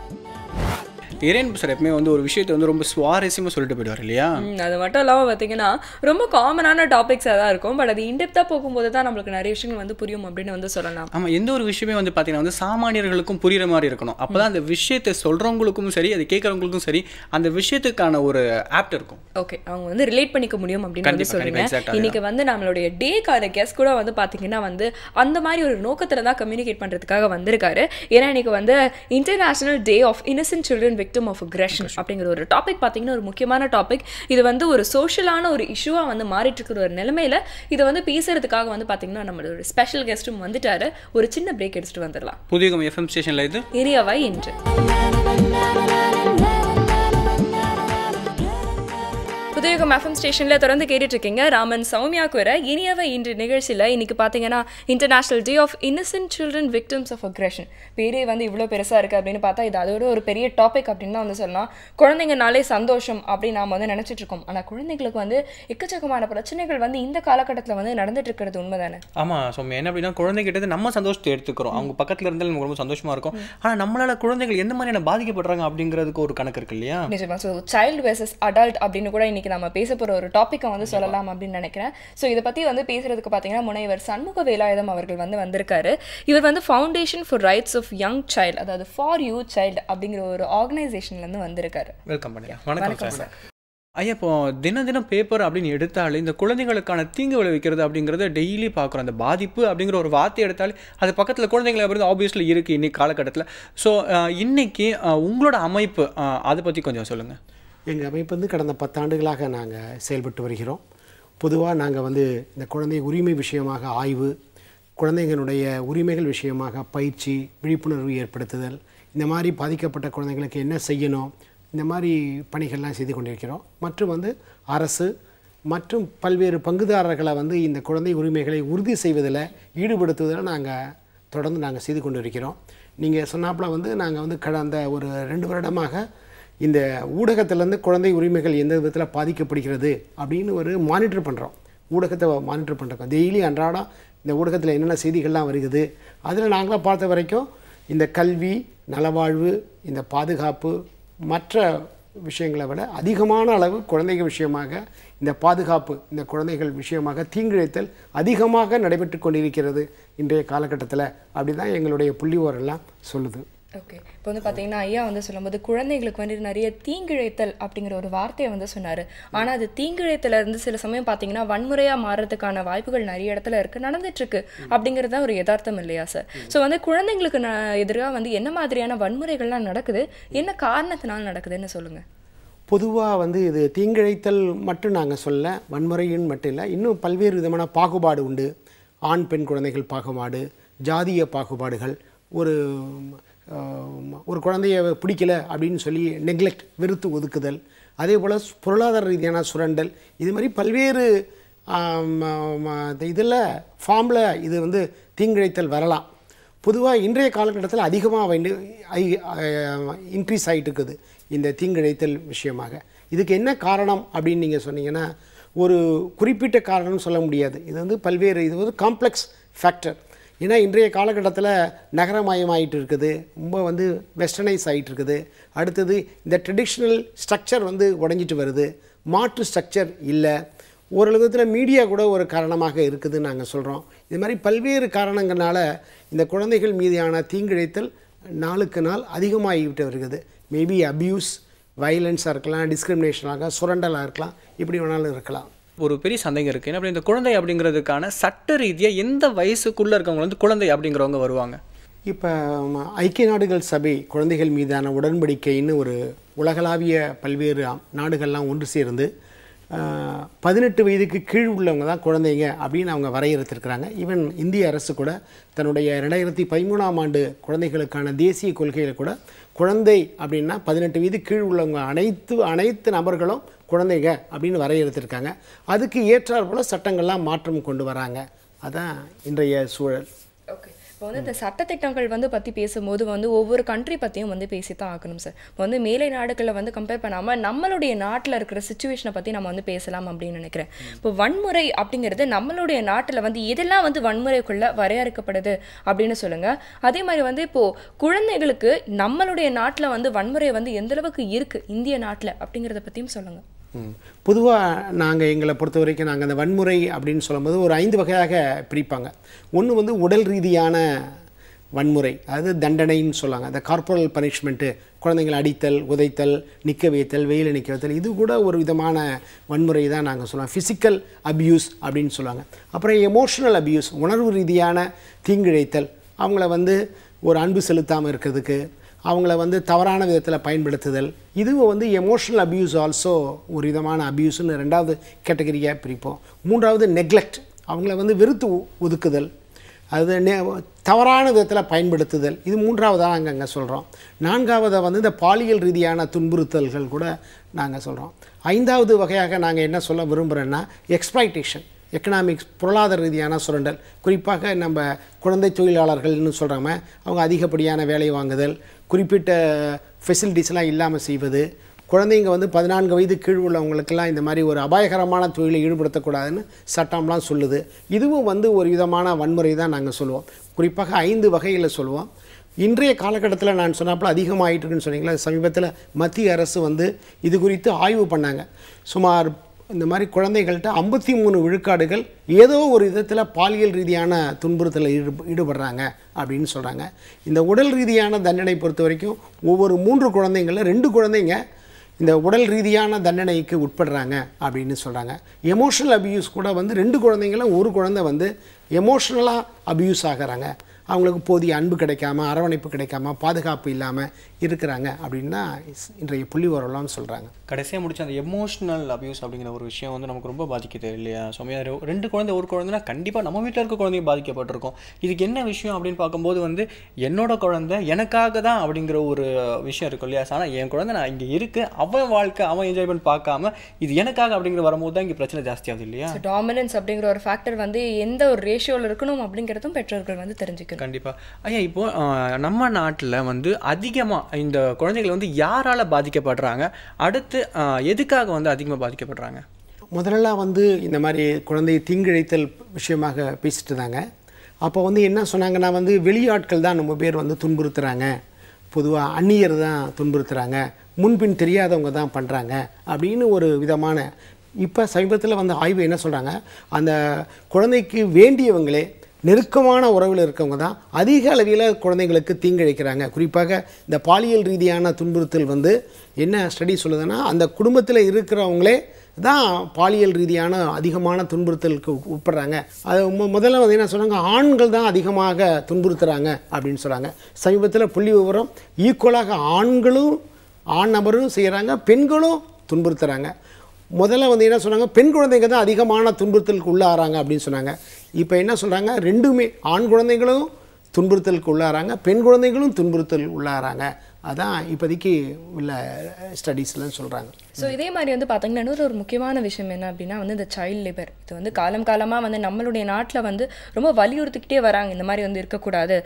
இறையன்பு சார் எப்பவுமே ஒரு விஷயத்தை ரொம்ப சுவாரஸ்யமாக சொல்லிட்டு போயிடுவார் இல்லையா? அது மட்டும் இல்லாமல் பார்த்தீங்கன்னா ரொம்ப காமனான டாபிக்ஸாக தான் இருக்கும். பட் அது இன்டெப்த்தாக போகும்போது தான் நம்மளுக்கு நிறைய விஷயங்கள் புரியும் அப்படின்னு சொல்லலாம். ஆமாம், எந்த ஒரு விஷயமே பார்த்தீங்கன்னா சாமானியர்களுக்கும் புரிகிற மாதிரி இருக்கணும். அப்போ தான் அந்த விஷயத்தை சொல்கிறவங்களுக்கும் சரி, அதை கேட்குறவங்களுக்கும் சரி, அந்த விஷயத்துக்கான ஒரு ஆப்ட் இருக்கும். ஓகே, அவங்க ரிலேட் பண்ணிக்க முடியும் அப்படின்னு சொல்லுங்க. இன்னைக்கு நம்மளுடைய டேக்கான கெஸ்ட் கூட பார்த்தீங்கன்னா அந்த மாதிரி ஒரு நோக்கத்தில் தான் கம்யூனிகேட் பண்ணுறதுக்காக வந்திருக்காரு. ஏன்னா இன்னைக்கு international day of innocent children victim of aggression அப்படிங்கிற ஒரு டாபிக் பார்த்தீங்கன்னா ஒரு முக்கியமான டாபிக். இது ஒரு சோஷியலான ஒரு இஷ்யூவாக மாறிட்டு இருக்கிற ஒரு நிலைமையில இதை பேசுறதுக்காக பார்த்தீங்கன்னா நம்மளோட ஸ்பெஷல் கெஸ்ட்டும் வந்துட்டாரு. ஒரு சின்ன பிரேக் எடுத்துட்டு வந்துடலாம். புதிய FM ஸ்டேஷன்ல இது ஏரியாவை இன்று புதியகம் FM ஸ்டேஷனில் தொடர்ந்து கேட்டுட்டு இருக்கீங்க. ராமன் சௌமியா கூற இனியவை இன்று நிகழ்ச்சியில் இன்னைக்கு பார்த்தீங்கன்னா international day of innocent children victims of aggression. பேரே இவ்வளோ பெருசாக இருக்குது அப்படின்னு பார்த்தா இது அதோட ஒரு பெரிய டாபிக் அப்படின்னு தான் சொல்லலாம். குழந்தைங்கனாலே சந்தோஷம் அப்படின்னு நாம் நினச்சிட்டு இருக்கோம். ஆனால் குழந்தைங்களுக்கு எக்கச்சக்கமான பிரச்சனைகள் இந்த காலகட்டத்தில் நடந்துட்டு இருக்கிறது உண்மைதானே? ஆமாம் சௌமியா, என்ன அப்படின்னா குழந்தைகிட்ட நம்ம சந்தோஷத்தை எடுத்துக்கிறோம், அவங்க பக்கத்தில் இருந்தாலும் நமக்கு ரொம்ப சந்தோஷமாக இருக்கும். ஆனால் நம்மளால குழந்தைகள் எந்த மாதிரியான பாதிக்கப்படுறாங்க அப்படிங்கிறதுக்கு ஒரு கணக்கு இருக்கு இல்லையா? நிஜமா. ஸோ சைல்டு வெர்சஸ் அடல்ட் அப்படின்னு கூட இன்னைக்கு நம்ம பேச போகிற ஒரு டாப்பிக்கை சொல்லலாம் அப்படின்னு நினைக்கிறேன். ஸோ இதை பற்றி பேசுறதுக்கு பார்த்தீங்கன்னா முனைவர் சண்முக வேலாயுதம் அவர்கள் வந்திருக்காரு. இவர் foundation for rights of young child, அதாவது ஃபார் யூ சைல்டு அப்படிங்கிற ஒரு ஆர்கனைசேஷன்லேருந்து வந்திருக்காரு. வெல்கம் பண்ணியா. வணக்கம் சார். ஐயா, இப்போ தினம் பேப்பர் அப்படின்னு எடுத்தாலே இந்த குழந்தைகளுக்கான தீங்கு விளைவிக்கிறது அப்படிங்கிறத டெய்லி பார்க்குறோம். அந்த பாதிப்பு அப்படிங்கிற ஒரு வார்த்தை எடுத்தாலே அது பக்கத்தில் குழந்தைங்களை அப்படி ஆப்வியஸ்லி இருக்குது இன்னைக்கு காலகட்டத்தில். ஸோ இன்னைக்கு உங்களோட அமைப்பு அதை பற்றி கொஞ்சம் சொல்லுங்கள். எங்கள் அமைப்பு வந்து கடந்த 10 ஆண்டுகளாக நாங்கள் செயல்பட்டு வருகிறோம். பொதுவாக நாங்கள் வந்து இந்த குழந்தை உரிமை விஷயமாக ஆய்வு, குழந்தைங்களுடைய உரிமைகள் விஷயமாக பயிற்சி, விழிப்புணர்வு ஏற்படுத்துதல், இந்த மாதிரி பாதிக்கப்பட்ட குழந்தைங்களுக்கு என்ன செய்யணும், இந்த மாதிரி பணிகள்லாம் செய்து கொண்டிருக்கிறோம். மற்றும் வந்து அரசு மற்றும் பல்வேறு பங்குதாரர்களை வந்து இந்த குழந்தை உரிமைகளை உறுதி செய்வதில் ஈடுபடுத்துவதில் தொடர்ந்து நாங்கள் செய்து கொண்டு இருக்கிறோம். நீங்கள் சொன்னாப்புல வந்து நாங்கள் வந்து கடந்த ஒரு 2 வருடமாக இந்த ஊடகத்திலேருந்து குழந்தை உரிமைகள் எந்த விதத்தில் பாதிக்கப்படுகிறது அப்படின்னு ஒரு மானிட்டர் பண்ணுறோம். ஊடகத்தை மானிட்டர் பண்ணுறோம். டெய்லி அன்றாடம் இந்த ஊடகத்தில் என்னென்ன செய்திகள்லாம் வருகிறது, அதில் நாங்களாக பார்த்த வரைக்கும் இந்த கல்வி, நலவாழ்வு, இந்த பாதுகாப்பு, மற்ற விஷயங்களை விட அதிகமான அளவு குழந்தைகள் விஷயமாக இந்த பாதுகாப்பு, இந்த குழந்தைகள் விஷயமாக தீங்கிழைத்தல் அதிகமாக நடைபெற்று கொண்டிருக்கிறது இன்றைய காலகட்டத்தில். அப்படி தான் எங்களுடைய புள்ளிவிவரம்லாம் சொல்லுது. ஓகே, இப்போ வந்து பார்த்தீங்கன்னா ஐயா வந்து சொல்லும்போது குழந்தைங்களுக்கு வந்து நிறைய தீங்கிழைத்தல் அப்படிங்கிற ஒரு வார்த்தையை வந்து சொன்னார். ஆனால் அது தீங்கிழைத்தல இருந்து சில சமயம் பார்த்தீங்கன்னா வன்முறையாக மாறுறதுக்கான வாய்ப்புகள் நிறைய இடத்துல நடந்துட்டுருக்கு அப்படிங்கிறது தான் ஒரு யதார்த்தம் இல்லையா சார்? ஸோ வந்து குழந்தைங்களுக்கு எதிராக வந்து என்ன மாதிரியான வன்முறைகள்லாம் நடக்குது, என்ன காரணத்தினால் நடக்குதுன்னு சொல்லுங்கள். பொதுவாக வந்து இது தீங்கிழைத்தல் மட்டும் நாங்கள் சொல்ல, வன்முறைன்னு மட்டும் இல்லை, இன்னும் பல்வேறு விதமான பாகுபாடு உண்டு. ஆண் பெண் குழந்தைகள் பாகுபாடு, ஜாதிய பாகுபாடுகள், ஒரு குழந்தைய பிடிக்கல அப்படின்னு சொல்லி நெக்லெக்ட், வெறுத்து ஒதுக்குதல், அதே போல் பொருளாதார ரீதியான சுரண்டல், இது மாதிரி பல்வேறு இதில் ஃபார்மில் இது வந்து தீங்கிழைத்தல் வரலாம். பொதுவாக இன்றைய காலகட்டத்தில் அதிகமாக இன்க்ரீஸ் ஆகிட்டு இருக்குது இந்த தீங்கிழைத்தல் விஷயமாக. இதுக்கு என்ன காரணம் அப்படின்னு நீங்கள் சொன்னீங்கன்னா ஒரு குறிப்பிட்ட காரணம்னு சொல்ல முடியாது. இது வந்து பல்வேறு, இது வந்து காம்ப்ளெக்ஸ் ஃபேக்டர். ஏன்னா இன்றைய காலகட்டத்தில் நகரமயமாயிட்டு இருக்குது, ரொம்ப வந்து வெஸ்டர்னைஸ் ஆகிட்டு இருக்குது. அடுத்தது இந்த ட்ரெடிஷ்னல் ஸ்ட்ரக்சர் வந்து உடஞ்சிட்டு வருது, மாற்று ஸ்ட்ரக்சர் இல்லை. ஒரு விதத்தில் மீடியா கூட ஒரு காரணமாக இருக்குதுன்னு நாங்கள் சொல்கிறோம். இது மாதிரி பல்வேறு காரணங்களால இந்த குழந்தைகள் மீதான தீங்கிழைத்தல் நாளுக்கு நாள் அதிகமாகிவிட்டு வருகிறது. மேபி அப்யூஸ், வயலன்ஸாக இருக்கலாம், டிஸ்கிரிமினேஷனாக, சுரண்டலாக இருக்கலாம், இப்படி வேணாலும் இருக்கலாம். ஒரு பெரிய சந்தேகம் இருக்குது. ஏன்னா இந்த குழந்தை அப்படிங்கிறதுக்கான சட்ட ரீதியாக எந்த வயசுக்குள்ளே இருக்கவங்க வந்து குழந்தை அப்படிங்கிறவங்க வருவாங்க? இப்போ ஐக்கிய நாடுகள் சபை குழந்தைகள் மீதான உடன்படிக்கைன்னு ஒரு உலகளாவிய பல்வேறு நாடுகள்லாம் ஒன்று சேர்ந்து 18 வயதுக்கு கீழ் உள்ளவங்க தான் குழந்தைங்க அப்படின்னு அவங்க வரையறுத்திருக்கிறாங்க. ஈவன் இந்திய அரசு கூட தன்னுடைய 2013ஆம் ஆண்டு குழந்தைகளுக்கான தேசிய கொள்கையில் கூட குழந்தை அப்படின்னா 18 வயது கீழ் உள்ளவங்க அனைத்து நபர்களும் குழந்தைங்க அப்படின்னு வரையறுத்திருக்காங்க. அதுக்கு ஏற்றாற் போல சட்டங்கள்லாம் மாற்றம் கொண்டு வராங்க. அதான் இன்றைய சூழல். ஓகே, இப்போ வந்து இந்த சட்டத்திட்டங்கள் வந்து பற்றி பேசும்போது வந்து ஒவ்வொரு கண்ட்ரி பற்றியும் வந்து பேசி தான் ஆகணும் சார். இப்போ வந்து மேலை நாடுகளில் வந்து கம்பேர் பண்ணாமல் நம்மளுடைய நாட்டில் இருக்கிற சுச்சுவேஷனை பற்றி நம்ம வந்து பேசலாம் அப்படின்னு நினைக்கிறேன். இப்போ வன்முறை அப்படிங்கிறது நம்மளுடைய நாட்டில் வந்து எதெல்லாம் வந்து வன்முறைக்குள்ளே வரையறுக்கப்படுது அப்படின்னு சொல்லுங்கள். அதே மாதிரி வந்து இப்போது குழந்தைகளுக்கு நம்மளுடைய நாட்டில் வந்து வன்முறை வந்து எந்தளவுக்கு இருக்குது இந்திய நாட்டில் அப்படிங்கிறத பற்றியும் சொல்லுங்கள். பொதுவாக நாங்கள் எங்களை பொறுத்த வரைக்கும் நாங்கள் அந்த வன்முறை அப்படின்னு சொல்லும்போது ஒரு 5 வகையாக பிரிப்பாங்க. ஒன்று வந்து உடல் ரீதியான வன்முறை, அதாவது தண்டனைன்னு சொல்லுவாங்க. அந்த கார்பரல் பனிஷ்மெண்ட்டு, குழந்தைங்களை அடித்தல், உதைத்தல், நிற்க வைத்தல், வெயில நிற்க வைத்தல், இது கூட ஒரு விதமான வன்முறை தான் நாங்கள் சொல்லுவோம். ஃபிசிக்கல் அப்யூஸ் அப்படின்னு சொல்லுவாங்க. அப்புறம் எமோஷனல் அப்யூஸ், உணர்வு ரீதியான தீங்கிழைத்தல், அவங்கள வந்து ஒரு அன்பு செலுத்தாமல் இருக்கிறதுக்கு, அவங்கள வந்து தவறான விதத்தில் பயன்படுத்துதல், இதுவும் வந்து எமோஷனல் அப்யூஸ் ஆல்சோ ஒரு விதமான அப்யூஸ்னு 2வது கேட்டகரியாக பிரிப்போம். 3வது நெக்லெக்ட், அவங்கள வந்து வெறுத்து ஒதுக்குதல், அது தவறான விதத்தில் பயன்படுத்துதல், இது 3வதாக நாங்கள் அங்கே சொல்கிறோம். 4வதாக வந்து இந்த பாலியல் ரீதியான துன்புறுத்தல்கள் கூட நாங்கள் சொல்கிறோம். 5வது வகையாக நாங்கள் என்ன சொல்ல விரும்புகிறோன்னா எக்ஸ்ப்ளாய்டேஷன், எக்கனாமிக்ஸ், பொருளாதார ரீதியான சுரண்டல். குறிப்பாக நம்ம குழந்தை தொழிலாளர்கள்னு சொல்கிறாங்க, அவங்க அதிகப்படியான வேலை வாங்குதல், குறிப்பிட்ட ஃபெசிலிட்டிஸ்லாம் இல்லாமல் செய்வது, குழந்தைங்க வந்து 14 வயது கீழ் உள்ளவங்களுக்கெல்லாம் இந்த மாதிரி ஒரு அபாயகரமான தொழிலை ஈடுபடுத்தக்கூடாதுன்னு சட்டம்லாம் சொல்லுது. இதுவும் வந்து ஒரு விதமான வன்முறை தான் நாங்கள் சொல்லுவோம். குறிப்பாக 5 வகையில் சொல்லுவோம். இன்றைய காலகட்டத்தில் நான் சொன்னாப்புல அதிகமாகிட்டு இருக்குன்னு சொன்னீங்களா, சமீபத்தில் மத்திய அரசு வந்து இது குறித்து ஆய்வு பண்ணாங்க. சுமார் இந்த மாதிரி குழந்தைகள்கிட்ட 53 விழுக்காடுகள் ஏதோ ஒரு விதத்தில் பாலியல் ரீதியான துன்புறுத்தலில் ஈடுபடுறாங்க அப்படின்னு சொல்கிறாங்க. இந்த உடல் ரீதியான தண்டனை பொறுத்த வரைக்கும் ஒவ்வொரு 3 குழந்தைங்களில் 2 குழந்தைங்க இந்த உடல் ரீதியான தண்டனைக்கு உட்படுறாங்க அப்படின்னு சொல்கிறாங்க. எமோஷனல் அப்யூஸ் கூட வந்து 2 குழந்தைங்களும் 1 குழந்தை வந்து எமோஷ்னலாக அப்யூஸ் ஆகிறாங்க அவங்களுக்கு போதிய அன்பு கிடைக்காம, அரவணைப்பு கிடைக்காம, பாதுகாப்பு இல்லாமல் இருக்கிறாங்க அப்படின்னா இன்றைய புள்ளி வரலாம்னு சொல்கிறாங்க. கடைசியாக முடிச்ச அந்த எமோஷனல் அபியூஸ் அப்படிங்கிற ஒரு விஷயம் வந்து நமக்கு ரொம்ப பாதிக்குது இல்லையா? சௌமியா, 2 குழந்தை ஒரு குழந்தைனா கண்டிப்பாக நம்ம வீட்டில் இருக்க குழந்தையும் பாதிக்கப்பட்டிருக்கும். இதுக்கு என்ன விஷயம் அப்படின்னு பார்க்கும்போது வந்து என்னோட குழந்தை எனக்காக தான் அப்படிங்கிற ஒரு விஷயம் இருக்கும் இல்லையா? ஆனால் என் குழந்தை நான் இங்கே இருக்கு, அவன் வாழ்க்கை அவன் என்ஜாய்மெண்ட் பார்க்காம இது எனக்காக அப்படிங்கிற வரும்போது தான் இங்கே பிரச்சனை ஜாஸ்தியாகுது இல்லையா? டாமினன்ஸ் அப்படிங்கிற ஒரு ஃபேக்டர் வந்து எந்த ஒரு ரேஷியோவில் இருக்கணும் அப்படிங்கிறதும் பெற்றோர்கள் வந்து தெரிஞ்சுக்கணும். கண்டிப்பாக. ஐயா, இப்போ நம்ம நாட்டில் வந்து அதிகமாக இந்த குழந்தைகள் வந்து யாரால் பாதிக்கப்படுறாங்க, அடுத்து எதுக்காக வந்து அதிகமாக பாதிக்கப்படுறாங்க? முதல்ல வந்து இந்த மாதிரி குழந்தை தீங்கிழைத்தல் விஷயமாக பேசிட்டு இருந்தாங்க. அப்போ வந்து என்ன சொன்னாங்கன்னா வந்து வெளியாட்கள் தான் நம்ம பேர் வந்து துன்புறுத்துகிறாங்க, பொதுவாக அந்நியர் தான் துன்புறுத்துகிறாங்க, முன்பின் தெரியாதவங்க தான் பண்ணுறாங்க அப்படின்னு ஒரு விதமான. இப்போ சமீபத்தில் வந்து ஆய்வு என்ன சொல்கிறாங்க, அந்த குழந்தைக்கு வேண்டியவங்களே நெருக்கமான உறவில் இருக்கவங்க தான் அதிக அளவில் குழந்தைங்களுக்கு தீங்கிழைக்கிறாங்க. குறிப்பாக இந்த பாலியல் ரீதியான துன்புறுத்தல் வந்து என்ன ஸ்டடி சொல்லுதுன்னா, அந்த குடும்பத்தில் இருக்கிறவங்களே தான் பாலியல் ரீதியான அதிகமான துன்புறுத்தலுக்கு உட்படுறாங்க. அது முதல்ல வந்து என்ன சொன்னாங்க, ஆண்கள் தான் அதிகமாக துன்புறுத்துகிறாங்க அப்படின்னு சொல்கிறாங்க. சமீபத்தில் புள்ளி விவரம் ஈக்குவலாக ஆண்களும் ஆண் நபரும் செய்கிறாங்க, பெண்களும் துன்புறுத்துகிறாங்க. முதல்ல வந்து என்ன சொன்னாங்க, பெண் குழந்தைங்க தான் அதிகமான துன்புறுத்தலுக்கு உள்ளாகிறாங்க அப்படின்னு சொன்னாங்க. இப்போ என்ன சொல்கிறாங்க, ரெண்டுமே ஆண் குழந்தைகளும் துன்புறுத்தலுக்கு உள்ளாகிறாங்க, பெண் குழந்தைகளும் துன்புறுத்தல் உள்ளாகிறாங்க. அதான் இப்போதைக்கு உள்ள ஸ்டடீஸ்லன்னு சொல்கிறாங்க. ஸோ இதே மாதிரி வந்து பார்த்தீங்கன்னா இன்னொரு ஒரு முக்கியமான விஷயம் என்ன அப்படின்னா வந்து இந்த சைல்டு லேபர். இது வந்து காலமாக வந்து நம்மளுடைய நாட்டில் வந்து ரொம்ப வலியுறுத்திக்கிட்டே வராங்க. இந்த மாதிரி வந்து இருக்கக்கூடாது,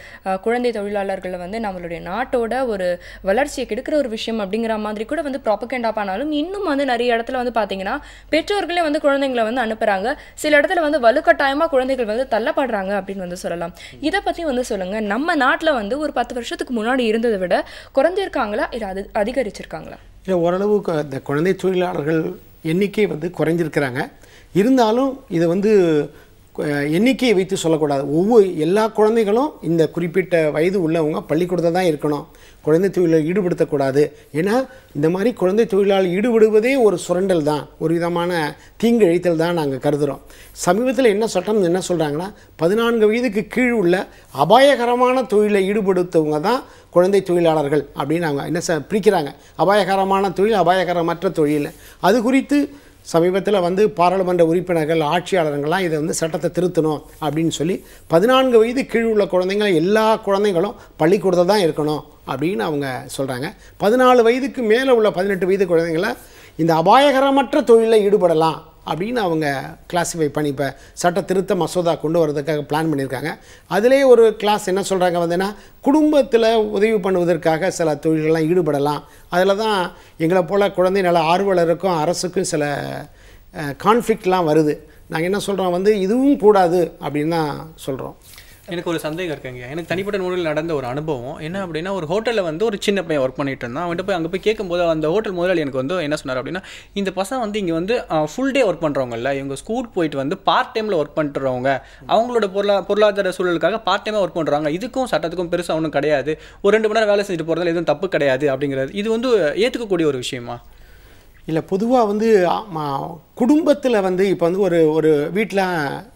குழந்தை தொழிலாளர்களை வந்து நம்மளுடைய நாட்டோட ஒரு வளர்ச்சியை கெடுக்கிற ஒரு விஷயம் அப்படிங்கிற மாதிரி கூட வந்து ப்ராபகண்டா பண்ணாலும் இன்னும் வந்து நிறைய இடத்துல வந்து பார்த்தீங்கன்னா பெற்றோர்களே வந்து குழந்தைங்களை வந்து அனுப்புகிறாங்க. சில இடத்துல வந்து வலுக்கட்டாயமாக குழந்தைகள் வந்து தள்ளப்படுறாங்க அப்படின்னு வந்து சொல்லலாம். இதை பற்றி வந்து சொல்லுங்கள், நம்ம நாட்டில் வந்து ஒரு 10 வருஷத்துக்கு முன்னாடி இருந்ததை விட குறைஞ்சிருக்காங்களா இல்லை அது அதிகரிச்சிருக்காங்களா? இல்லை, ஓரளவுக்கு இந்த குழந்தை தொழிலாளர்கள் எண்ணிக்கை வந்து குறைஞ்சிருக்கிறாங்க. இருந்தாலும் இதை வந்து எண்ணிக்கையை வைத்து சொல்லக்கூடாது. எல்லா குழந்தைகளும் இந்த குறிப்பிட்ட வயது உள்ளவங்க பள்ளிக்கூடத்தில் தான் இருக்கணும், குழந்தை தொழிலில் ஈடுபடுத்தக்கூடாது. ஏன்னா இந்த மாதிரி குழந்தை தொழிலாளர் ஈடுபடுவதே ஒரு சுரண்டல் தான், ஒரு விதமான தீங்கு இழைத்தல் தான் நாங்கள் கருதுகிறோம். சமீபத்தில் என்ன சட்டம் என்ன சொல்கிறாங்கன்னா, 14 வயதுக்கு கீழ் உள்ள அபாயகரமான தொழிலை ஈடுபடுத்தவங்க தான் குழந்தை தொழிலாளர்கள் அப்படின்னு அவங்க என்ன பிரிக்கிறாங்க. அபாயகரமான தொழில், அபாயகரமற்ற தொழில். அது குறித்து சமீபத்தில் வந்து பாராளுமன்ற உறுப்பினர்கள், ஆட்சியாளர்கள்லாம் இதை வந்து சட்டத்தை திருத்தணும் அப்படின்னு சொல்லி 14 வயது கீழ் உள்ள குழந்தைங்க எல்லா குழந்தைங்களும் பள்ளிக்கூடத்தில் தான் இருக்கணும் அப்படின்னு அவங்க சொல்கிறாங்க. 14 வயதுக்கு மேலே உள்ள 18 வயது குழந்தைங்களை இந்த அபாயகரமற்ற தொழிலில் ஈடுபடலாம் அப்படின்னு அவங்க கிளாஸிஃபை பண்ணி இப்போ சட்ட திருத்த மசோதா கொண்டு வரதுக்காக பிளான் பண்ணியிருக்காங்க. அதிலே ஒரு கிளாஸ் என்ன சொல்கிறாங்க வந்துன்னா, குடும்பத்தில் உதவி பண்ணுவதற்காக சில தொழில்கள்லாம் ஈடுபடலாம். அதில் தான் எங்களை போல் குழந்தை நல ஆர்வலருக்கும் அரசுக்கும் சில கான்ஃப்ளிக்ட்லாம் வருது. நாங்கள் என்ன சொல்கிறோம் வந்து இதுவும் கூடாது அப்படின்னு தான் சொல்கிறோம். எனக்கு ஒரு சந்தேகம் இருக்குங்க. எனக்கு தனிப்பட்ட முறையில் நடந்த ஒரு அனுபவம் என்ன அப்படின்னா, ஒரு ஹோட்டலில் வந்து ஒரு சின்ன பையன் ஒர்க் பண்ணிட்டு இருந்தான். அவன்கிட்ட போய் அங்கே போய் கேட்கும்போது அந்த ஹோட்டல் முதலாளி எனக்கு வந்து என்ன சொன்னார் அப்படின்னா, இந்த பசங்க வந்து இங்கே வந்து ஃபுல் டே ஒர்க் பண்ணுறவங்கல்ல, இவங்க ஸ்கூல் போயிட்டு வந்து பார்ட் டைமில் ஒர்க் பண்ணுறவங்க, அவங்களோட பொருளாதார சூழலுக்காக பார்ட் டைமாக ஒர்க் பண்ணுறாங்க, இதுக்கும் சட்டத்துக்கும் பெருசாக ஒன்றும் கிடையாது, ஒரு 2 மணி நேரம் வேலை செஞ்சுட்டு போகிறதால எதுவும் தப்பு கிடையாது அப்படிங்கிறது இது வந்து ஏற்றுக்கக்கூடிய ஒரு விஷயமா? இல்லை, பொதுவாக வந்து குடும்பத்தில் வந்து இப்போ வந்து ஒரு வீட்டில்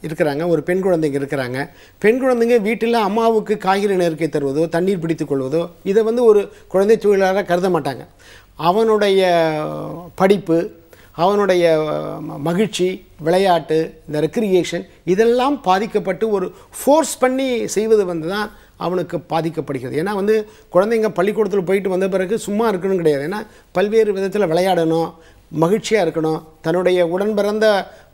இருக்கிறாங்க, ஒரு பெண் குழந்தைங்க இருக்கிறாங்க. பெண் குழந்தைங்க வீட்டில் அம்மாவுக்கு காய்கறி நெருக்கி தருவதோ தண்ணீர் பிடித்து கொள்வதோ இதை வந்து ஒரு குழந்தை தொழிலாளராக கருத மாட்டாங்க. அவனுடைய படிப்பு, அவனுடைய மகிழ்ச்சி, விளையாட்டு, இந்த ரெக்ரியேஷன் இதெல்லாம் பாதிக்கப்பட்டு ஒரு ஃபோர்ஸ் பண்ணி செய்வது வந்து தான் அவனுக்கு பாதிக்கப்படுகிறது. ஏன்னா வந்து குழந்தைங்க பள்ளிக்கூடத்தில் போயிட்டு வந்த பிறகு சும்மா இருக்கணும் கிடையாது. ஏன்னா பல்வேறு விதத்தில் விளையாடணும், மகிழ்ச்சியாக இருக்கணும், தன்னுடைய உடன் பிறந்த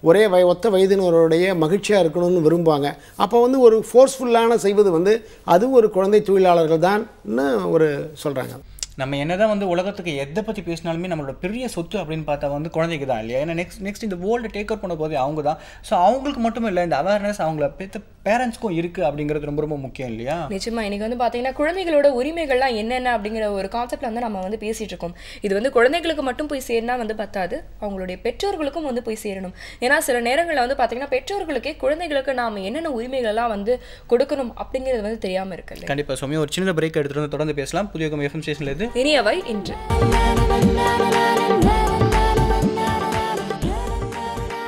ஒரே ஒத்த வயதினருடைய மகிழ்ச்சியாக இருக்கணும்னு விரும்புவாங்க. அப்போ வந்து ஒரு ஃபோர்ஸ்ஃபுல்லான செய்வது வந்து அது ஒரு குழந்தை தொழிலாளர்கள் தான்னு ஒரு சொல்கிறாங்க. நம்ம என்னதான் வந்து உலகத்துக்கு எதை பற்றி பேசினாலுமே நம்மளோட பெரிய சொத்து அப்படின்னு பார்த்தா வந்து குழந்தைக்கு தான் இல்லையா? ஏன்னா நெக்ஸ்ட் இந்த வேர்ல்டு டேக் ஓவர் பண்ண போதே அவங்க தான். ஸோ அவங்களுக்கு மட்டும் இல்லை, இந்த அவேர்னஸ் அவங்கள பெற்ற பேரண்ட்ஸ்க்கும் இருக்குது அப்படிங்கிறது ரொம்ப ரொம்ப முக்கியம் இல்லையா? நிச்சயமாக. இன்றைக்கி வந்து பார்த்தீங்கன்னா குழந்தைகளோட உரிமைகள்லாம் என்னென்ன அப்படிங்கிற ஒரு கான்செப்டில் வந்து நம்ம வந்து பேசிகிட்டு இருக்கோம். இது வந்து குழந்தைகளுக்கு மட்டும் போய் சேரினா வந்து பத்தாது, அவங்களுடைய பெற்றோர்களுக்கும் வந்து போய் சேரணும். ஏன்னா சில நேரங்களில் வந்து பார்த்தீங்கன்னா பெற்றோர்களுக்கே குழந்தைகளுக்கு நாம் என்னென்ன உரிமைகள்லாம் வந்து கொடுக்கணும் அப்படிங்கிறது வந்து தெரியாமல் இருக்குல்ல. கண்டிப்பாக சௌமியா, ஒரு சின்ன பிரேக் எடுத்துகிட்டு வந்து தொடர்ந்து பேசலாம். புதிய FM ஸ்டேஷன்லேருந்து இனியவை இன்று.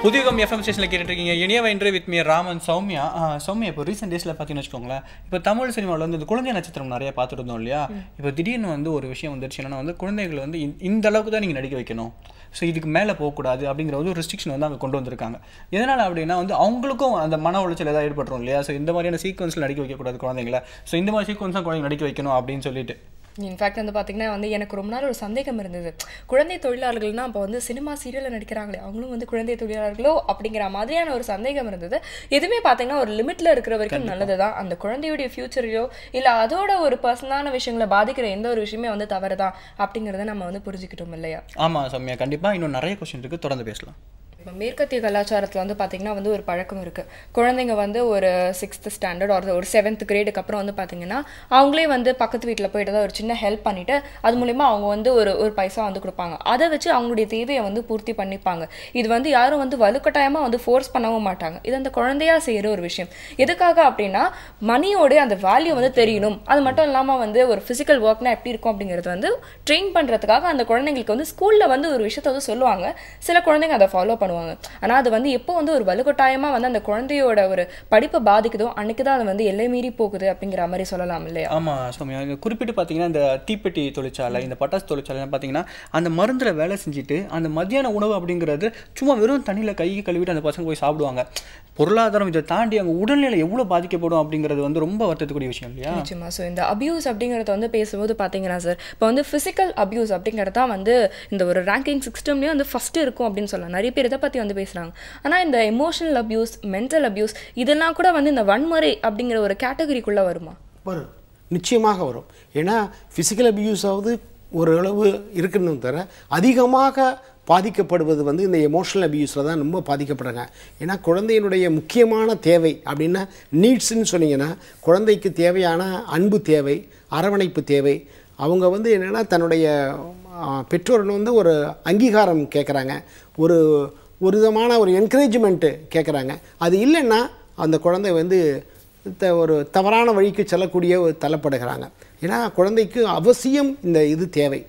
புதியகம் எஃப்எம் ஸ்டேஷனில் கேட்டுருக்கீங்க இனிய வென்று வித் மீ ராமன் சௌமியா. சௌமியா, இப்போ ரீசெண்ட் டேஸில் பார்த்தீங்கன்னு வச்சுக்கோங்களேன், இப்போ தமிழ் சினிமாவில் வந்து இந்த குழந்தை நட்சத்திரம் நிறைய பார்த்துட்டு இருந்தோம் இல்லையா? இப்போ திடீர்னு வந்து ஒரு விஷயம் வந்துருச்சு, என்னன்னா வந்து குழந்தைகள் வந்து இந்த அளவுக்கு தான் நீங்கள் நடிக்க வைக்கணும், ஸோ இதுக்கு மேலே போகக்கூடாது அப்படிங்கிற ஒரு ரெஸ்ட்ரிக்ஷன் வந்து அங்கே கொண்டு வந்திருக்காங்க. எதனால் அப்படின்னா வந்து அவங்களுக்கும் அந்த மன உளைச்சல் ஏதாவது ஏற்பட்டுரும் இல்லையா? ஸோ இந்த மாதிரியான சீக்வன்ஸில் நடிக்க வைக்கக்கூடாது குழந்தைங்கள, ஸோ இந்த மாதிரி சீக்வன்ஸ் தான் குழந்தைங்க நடிக்க வைக்கணும் அப்படின்னு சொல்லிட்டு. இன்ஃபேக்ட் வந்து பார்த்தீங்கன்னா வந்து எனக்கு ரொம்ப நாள் ஒரு சந்தேகம் இருந்தது, குழந்தை தொழிலாளர்கள்னால் அப்போ வந்து சினிமா சீரியலில் நடிக்கிறாங்களே அவங்களும் வந்து குழந்தை தொழிலாளர்களோ அப்படிங்கிற மாதிரியான ஒரு சந்தேகம் இருந்தது. எதுவுமே பார்த்தீங்கன்னா ஒரு லிமிட்டில் இருக்கிற வரைக்கும் நல்லது தான். அந்த குழந்தையுடைய ஃபியூச்சரையோ இல்லை அதோட ஒரு பர்சனலான விஷயங்களை பாதிக்கிற எந்த ஒரு விஷயமே வந்து தவறு தான் அப்படிங்கிறத நம்ம வந்து புரிஞ்சுக்கிட்டோம் இல்லையா? ஆமாம் சௌமியா, கண்டிப்பாக இன்னும் நிறைய கொஸ்டின் இருக்குது, தொடர்ந்து பேசலாம். இப்போ மேற்கத்திய கலாச்சாரத்தில் வந்து பார்த்திங்கன்னா வந்து ஒரு பழக்கம் இருக்குது. குழந்தைங்க வந்து ஒரு 6th ஸ்டாண்டர்ட் ஒரு 7th கிரேடுக்கு அப்புறம் வந்து பார்த்திங்கன்னா அவங்களே வந்து பக்கத்து வீட்டில் போய்ட்டு தான் ஒரு சின்ன ஹெல்ப் பண்ணிவிட்டு அது மூலிமா அவங்க வந்து ஒரு பைசா வந்து கொடுப்பாங்க. அதை வச்சு அவங்களுடைய தேவையை வந்து பூர்த்தி பண்ணிப்பாங்க. இது வந்து யாரும் வந்து வலுக்கட்டாயமாக வந்து ஃபோர்ஸ் பண்ணவும் மாட்டாங்க. இது அந்த குழந்தையாக செய்கிற ஒரு விஷயம். எதுக்காக அப்படின்னா மணியோட அந்த வேல்யூ வந்து தெரியணும். அது மட்டும் இல்லாமல் வந்து ஒரு ஃபிசிக்கல் ஒர்க்னா எப்படி இருக்கும் அப்படிங்கிறது வந்து ட்ரெயின் பண்ணுறதுக்காக அந்த குழந்தைங்களுக்கு வந்து ஸ்கூலில் வந்து ஒரு விஷயத்தை வந்து சொல்லுவாங்க. சில குழந்தைங்க அதை ஃபாலோ பண்ணுவாங்க. ஆனால் அது வந்து எப்போ வந்து ஒரு வலுக்கட்டாயமாக வந்து அந்த குழந்தையோட ஒரு படிப்பை பாதிக்குதோ அன்னைக்கு தான் அது வந்து எல்லை மீறி போகுது அப்படிங்கிற மாதிரி சொல்லலாம் இல்லையா? ஆமாம் சௌமியா, குறிப்பிட்டு பார்த்தீங்கன்னா இந்த தீப்பெட்டி தொழிற்சாலை, இந்த பட்டாசு தொழிற்சாலை பார்த்தீங்கன்னா அந்த மருந்தில் வேலை செஞ்சுட்டு அந்த மத்தியான உணவு அப்படிங்கிறது சும்மா வெறும் தண்ணியில் கை கழுவிட்டு அந்த பசங்க போய் சாப்பிடுவாங்க. பொருளாதாரம் இதை தாண்டி அவங்க உடல்நிலை எவ்வளோ பாதிக்கப்படும் அப்படிங்கிறது வந்து ரொம்ப வருத்தக்கூடிய விஷயம் இல்லையா? நிச்சயமா. ஸோ இந்த அபியூஸ் அப்படிங்கிறத வந்து பேசும்போது பார்த்தீங்கன்னா சார், இப்போ வந்து ஃபிசிக்கல் அபியூஸ் அப்படிங்கிறது தான் வந்து இந்த ஒரு ரேங்கிங் சிஸ்டம்லேயே வந்து ஃபஸ்ட்டு இருக்கும் அப்படின்னு சொல்லலாம். நிறைய பேர் இதை பற்றி வந்து பேசுகிறாங்க. ஆனால் இந்த எமோஷனல் அபியூஸ், மென்டல் அபியூஸ் இதெல்லாம் கூட வந்து இந்த வன்முறை அப்படிங்கிற ஒரு கேட்டகரிக்குள்ளே வருமா? வரும், நிச்சயமாக வரும். ஏன்னா ஃபிசிக்கல் அபியூஸாவது ஓரளவு இருக்குன்னு தவிர அதிகமாக பாதிக்கப்படுவது வந்து இந்த எமோஷனல் அபியூஸில் தான் ரொம்ப பாதிக்கப்படுறாங்க. ஏன்னா குழந்தையினுடைய முக்கியமான தேவை அப்படின்னா நீட்ஸ்ன்னு சொன்னீங்கன்னா குழந்தைக்கு தேவையான அன்பு தேவை, அரவணைப்பு தேவை. அவங்க வந்து என்னென்னா தன்னுடைய பெற்றோர்கள் வந்து ஒரு அங்கீகாரம் கேட்குறாங்க, ஒரு விதமான ஒரு என்கரேஜ்மெண்ட்டு கேட்குறாங்க. அது இல்லைன்னா அந்த குழந்தை வந்து ஒரு தவறான வழிக்கு செல்லக்கூடிய தள்ளப்படுகிறாங்க. ஏன்னா குழந்தைக்கு அவசியம் இந்த இது தேவை.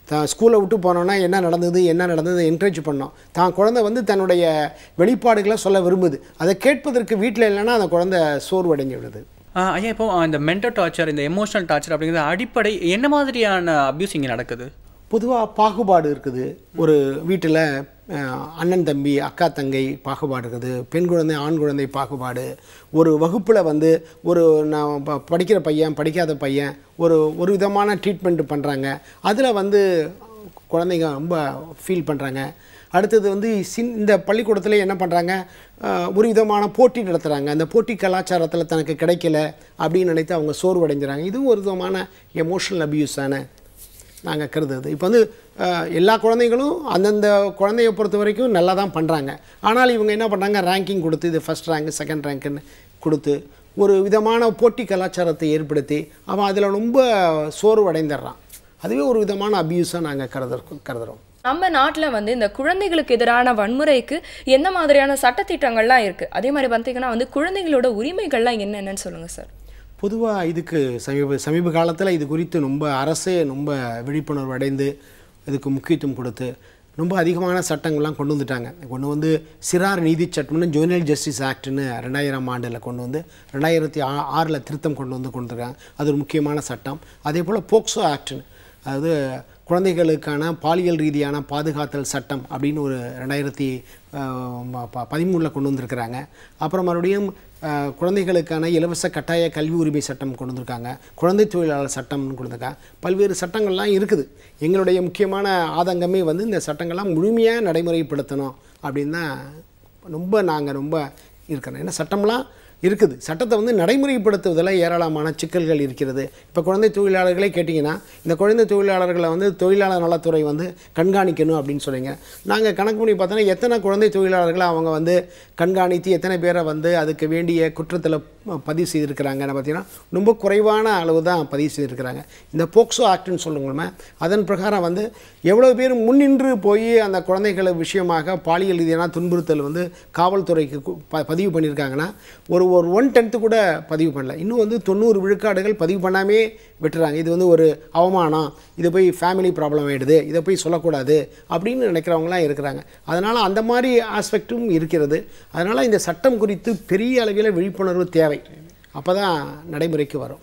தான் ஸ்கூலை விட்டு போனோன்னா என்ன நடந்தது என்கரேஜ் பண்ணோம். தான் குழந்தை வந்து தன்னுடைய வெளிப்பாடுகளை சொல்ல விரும்புது. அதை கேட்பதற்கு வீட்டில் இல்லைன்னா அந்த குழந்தை சோர்வடைஞ்சு விடுது. ஐயா, இப்போ இந்த மென்டல் டார்ச்சர், இந்த எமோஷனல் டார்ச்சர் அப்படிங்கிறது அடிப்படை என்ன மாதிரியான அபியூஸ் இங்கே நடக்குது? பொதுவாக பாகுபாடு இருக்குது. ஒரு வீட்டில் அண்ணன் தம்பி, அக்கா தங்கை பாகுபாடு இருக்குது. பெண் குழந்தை ஆண் குழந்தை பாகுபாடு. ஒரு வகுப்பில் வந்து ஒரு நான் படிக்கிற பையன் படிக்காத பையன் ஒரு விதமான ட்ரீட்மெண்ட் பண்ணுறாங்க. அதில் வந்து குழந்தைங்க ரொம்ப ஃபீல் பண்ணுறாங்க. அடுத்தது வந்து இந்த பள்ளிக்கூடத்தில் என்ன பண்ணுறாங்க, ஒரு விதமான போட்டி நடத்துகிறாங்க. அந்த போட்டி கலாச்சாரத்தில் தனக்கு கிடைக்கல அப்படின்னு நினைத்து அவங்க சோர்வடைஞ்சுறாங்க. இதுவும் ஒரு விதமான எமோஷனல் அபியூஸான நாங்கள் கருதுது. இப்போ வந்து எல்லா குழந்தைகளும் அந்தந்த குழந்தைய பொறுத்த வரைக்கும் நல்லா தான் பண்ணுறாங்க. ஆனால் இவங்க என்ன பண்ணுறாங்க, ரேங்கிங் கொடுத்து இது ஃபஸ்ட் ரேங்க் செகண்ட் ரேங்க்குன்னு கொடுத்து ஒரு விதமான போட்டி கலாச்சாரத்தை ஏற்படுத்தி அவன் அதில் ரொம்ப சோர்வடைந்துடுறான். அதுவே ஒரு விதமான அபியூஸாக நாங்கள் கருதுகிறோம். நம்ம நாட்டில் வந்து இந்த குழந்தைகளுக்கு எதிரான வன்முறைக்கு என்ன மாதிரியான சட்டத்திட்டங்கள்லாம் இருக்குது? அதே மாதிரி பார்த்தீங்கன்னா வந்து குழந்தைகளோட உரிமைகள்லாம் என்னென்னு சொல்லுங்கள் சார். பொதுவாக இதுக்கு சமீப காலத்தில் இது குறித்து ரொம்ப அரசே ரொம்ப விழிப்புணர்வு அடைந்து இதுக்கு முக்கியத்துவம் கொடுத்து ரொம்ப அதிகமான சட்டங்கள்லாம் கொண்டு வந்துட்டாங்க. கொண்டு வந்து சிறார் நீதி சட்டம்னு ஜுவெனல் ஜஸ்டிஸ் ஆக்ட்னு 2000 ஆண்டில் கொண்டு வந்து 2006 திருத்தம் கொண்டு வந்துருக்காங்க. அது ஒரு முக்கியமான சட்டம். அதே போல் போக்சோ ஆக்ட்னு, அதாவது குழந்தைகளுக்கான பாலியல் ரீதியான பாதுகாத்தல் சட்டம் அப்படின்னு ஒரு 2013 கொண்டு வந்திருக்கிறாங்க. அப்புறம் மறுபடியும் குழந்தைகளுக்கான இலவச கட்டாய கல்வி உரிமை சட்டம் கொண்டு வந்திருக்காங்க. குழந்தை தொழிலாளர் சட்டம்னு கொடுத்துருக்காங்க. பல்வேறு சட்டங்கள்லாம் இருக்குது. எங்களுடைய முக்கியமான ஆதங்கமே வந்து இந்த சட்டங்கள்லாம் முழுமையாக நடைமுறைப்படுத்தணும் அப்படின்னு தான் நாங்கள் ரொம்ப இருக்கிறோம். ஏன்னா சட்டம்லாம் இருக்குது, சட்டத்தை வந்து நடைமுறைப்படுத்துவதில் ஏராளமான சிக்கல்கள் இருக்கிறது. இப்போ குழந்தை தொழிலாளர்களே கேட்டிங்கன்னா இந்த குழந்தை தொழிலாளர்களை வந்து தொழிலாளர் நலத்துறை வந்து கண்காணிக்கணும் அப்படின்னு சொல்லுங்க. நாங்கள் கணக்கு பண்ணி பார்த்தோன்னா எத்தனை குழந்தை தொழிலாளர்களை அவங்க வந்து கண்காணித்து எத்தனை பேரை வந்து அதுக்கு வேண்டிய குற்றத்தில் பதிவு செய்திருக்கிறாங்கன்னு பார்த்தீங்கன்னா ரொம்ப குறைவான அளவு தான் பதிவு செய்திருக்கிறாங்க. இந்த போக்சோ ஆக்ட்னு சொல்லுங்களேன், அதன் பிரகாரம் வந்து எவ்வளோ பேர் முன்னின்று போய் அந்த குழந்தைகளை விஷயமாக பாலியல் ரீதியான துன்புறுத்தல் வந்து காவல்துறைக்கு பதிவு பண்ணியிருக்காங்கன்னா ஒரு 1/10 கூட பதிவு பண்ணல. இன்னும் வந்து 90 விழுக்காடுகள் பதிவு பண்ணாமே விட்டுறாங்க. இது வந்து ஒரு அவமானம், இது போய் ஃபேமிலி ப்ராப்ளம் ஆகிடுது, இதை போய் சொல்லக்கூடாது அப்படின்னு நினைக்கிறவங்களாம் இருக்கிறாங்க. அதனால் அந்த மாதிரி ஆஸ்பெக்டும் இருக்கிறது. அதனால் இந்த சட்டம் குறித்து பெரிய அளவில் விழிப்புணர்வு தேவை. அப்போ தான் நடைமுறைக்கு வரும்.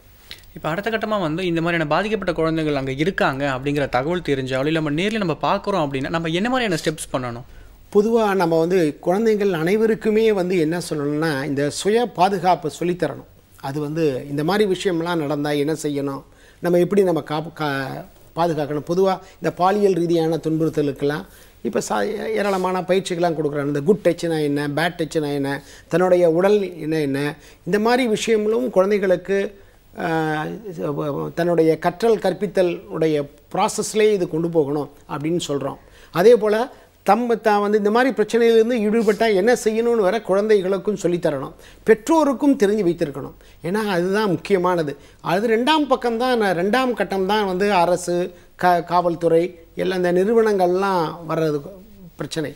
இப்போ அடுத்த கட்டமாக வந்து இந்த மாதிரியான பாதிக்கப்பட்ட குழந்தைகள் அங்கே இருக்காங்க அப்படிங்கிற தகவல் தெரிஞ்சாலும் இல்லை நம்ம நேரில் நம்ம பார்க்குறோம் அப்படின்னா நம்ம என்ன மாதிரியான ஸ்டெப்ஸ் பண்ணணும்? பொதுவாக நம்ம வந்து குழந்தைகள் அனைவருக்குமே வந்து என்ன சொல்லணும்னா இந்த சுய பாதுகாப்பு சொல்லித்தரணும். அது வந்து இந்த மாதிரி விஷயம்லாம் நடந்தால் என்ன செய்யணும், நம்ம எப்படி நம்ம பாதுகாக்கணும். பொதுவாக இந்த பாலியல் ரீதியான துன்புறுத்தலுக்கெல்லாம் இப்போ ஏராளமான பயிற்சிகள்லாம் கொடுக்குறாங்க. இந்த குட் டச்சுனா என்ன, பேட் டச்சுனா என்ன, தன்னுடைய உடல் என்ன இந்த மாதிரி விஷயங்களும் குழந்தைகளுக்கு தன்னுடைய கற்றல் கற்பித்தல் உடைய ப்ராசஸ்லேயே இது கொண்டு போகணும் அப்படின்னு சொல்கிறோம். அதே போல் தான் வந்து இந்த மாதிரி பிரச்சனையிலேருந்து ஈடுபட்டால் என்ன செய்யணும்னு வர குழந்தைகளுக்கும் சொல்லித்தரணும், பெற்றோருக்கும் தெரிஞ்சு வைத்திருக்கணும். ஏன்னா அதுதான் முக்கியமானது. அது ரெண்டாம் கட்டம் தான் வந்து அரசு காவல்துறை எல்லாம் இந்த நிறுவனங்கள்லாம் வர்றது பிரச்சனை.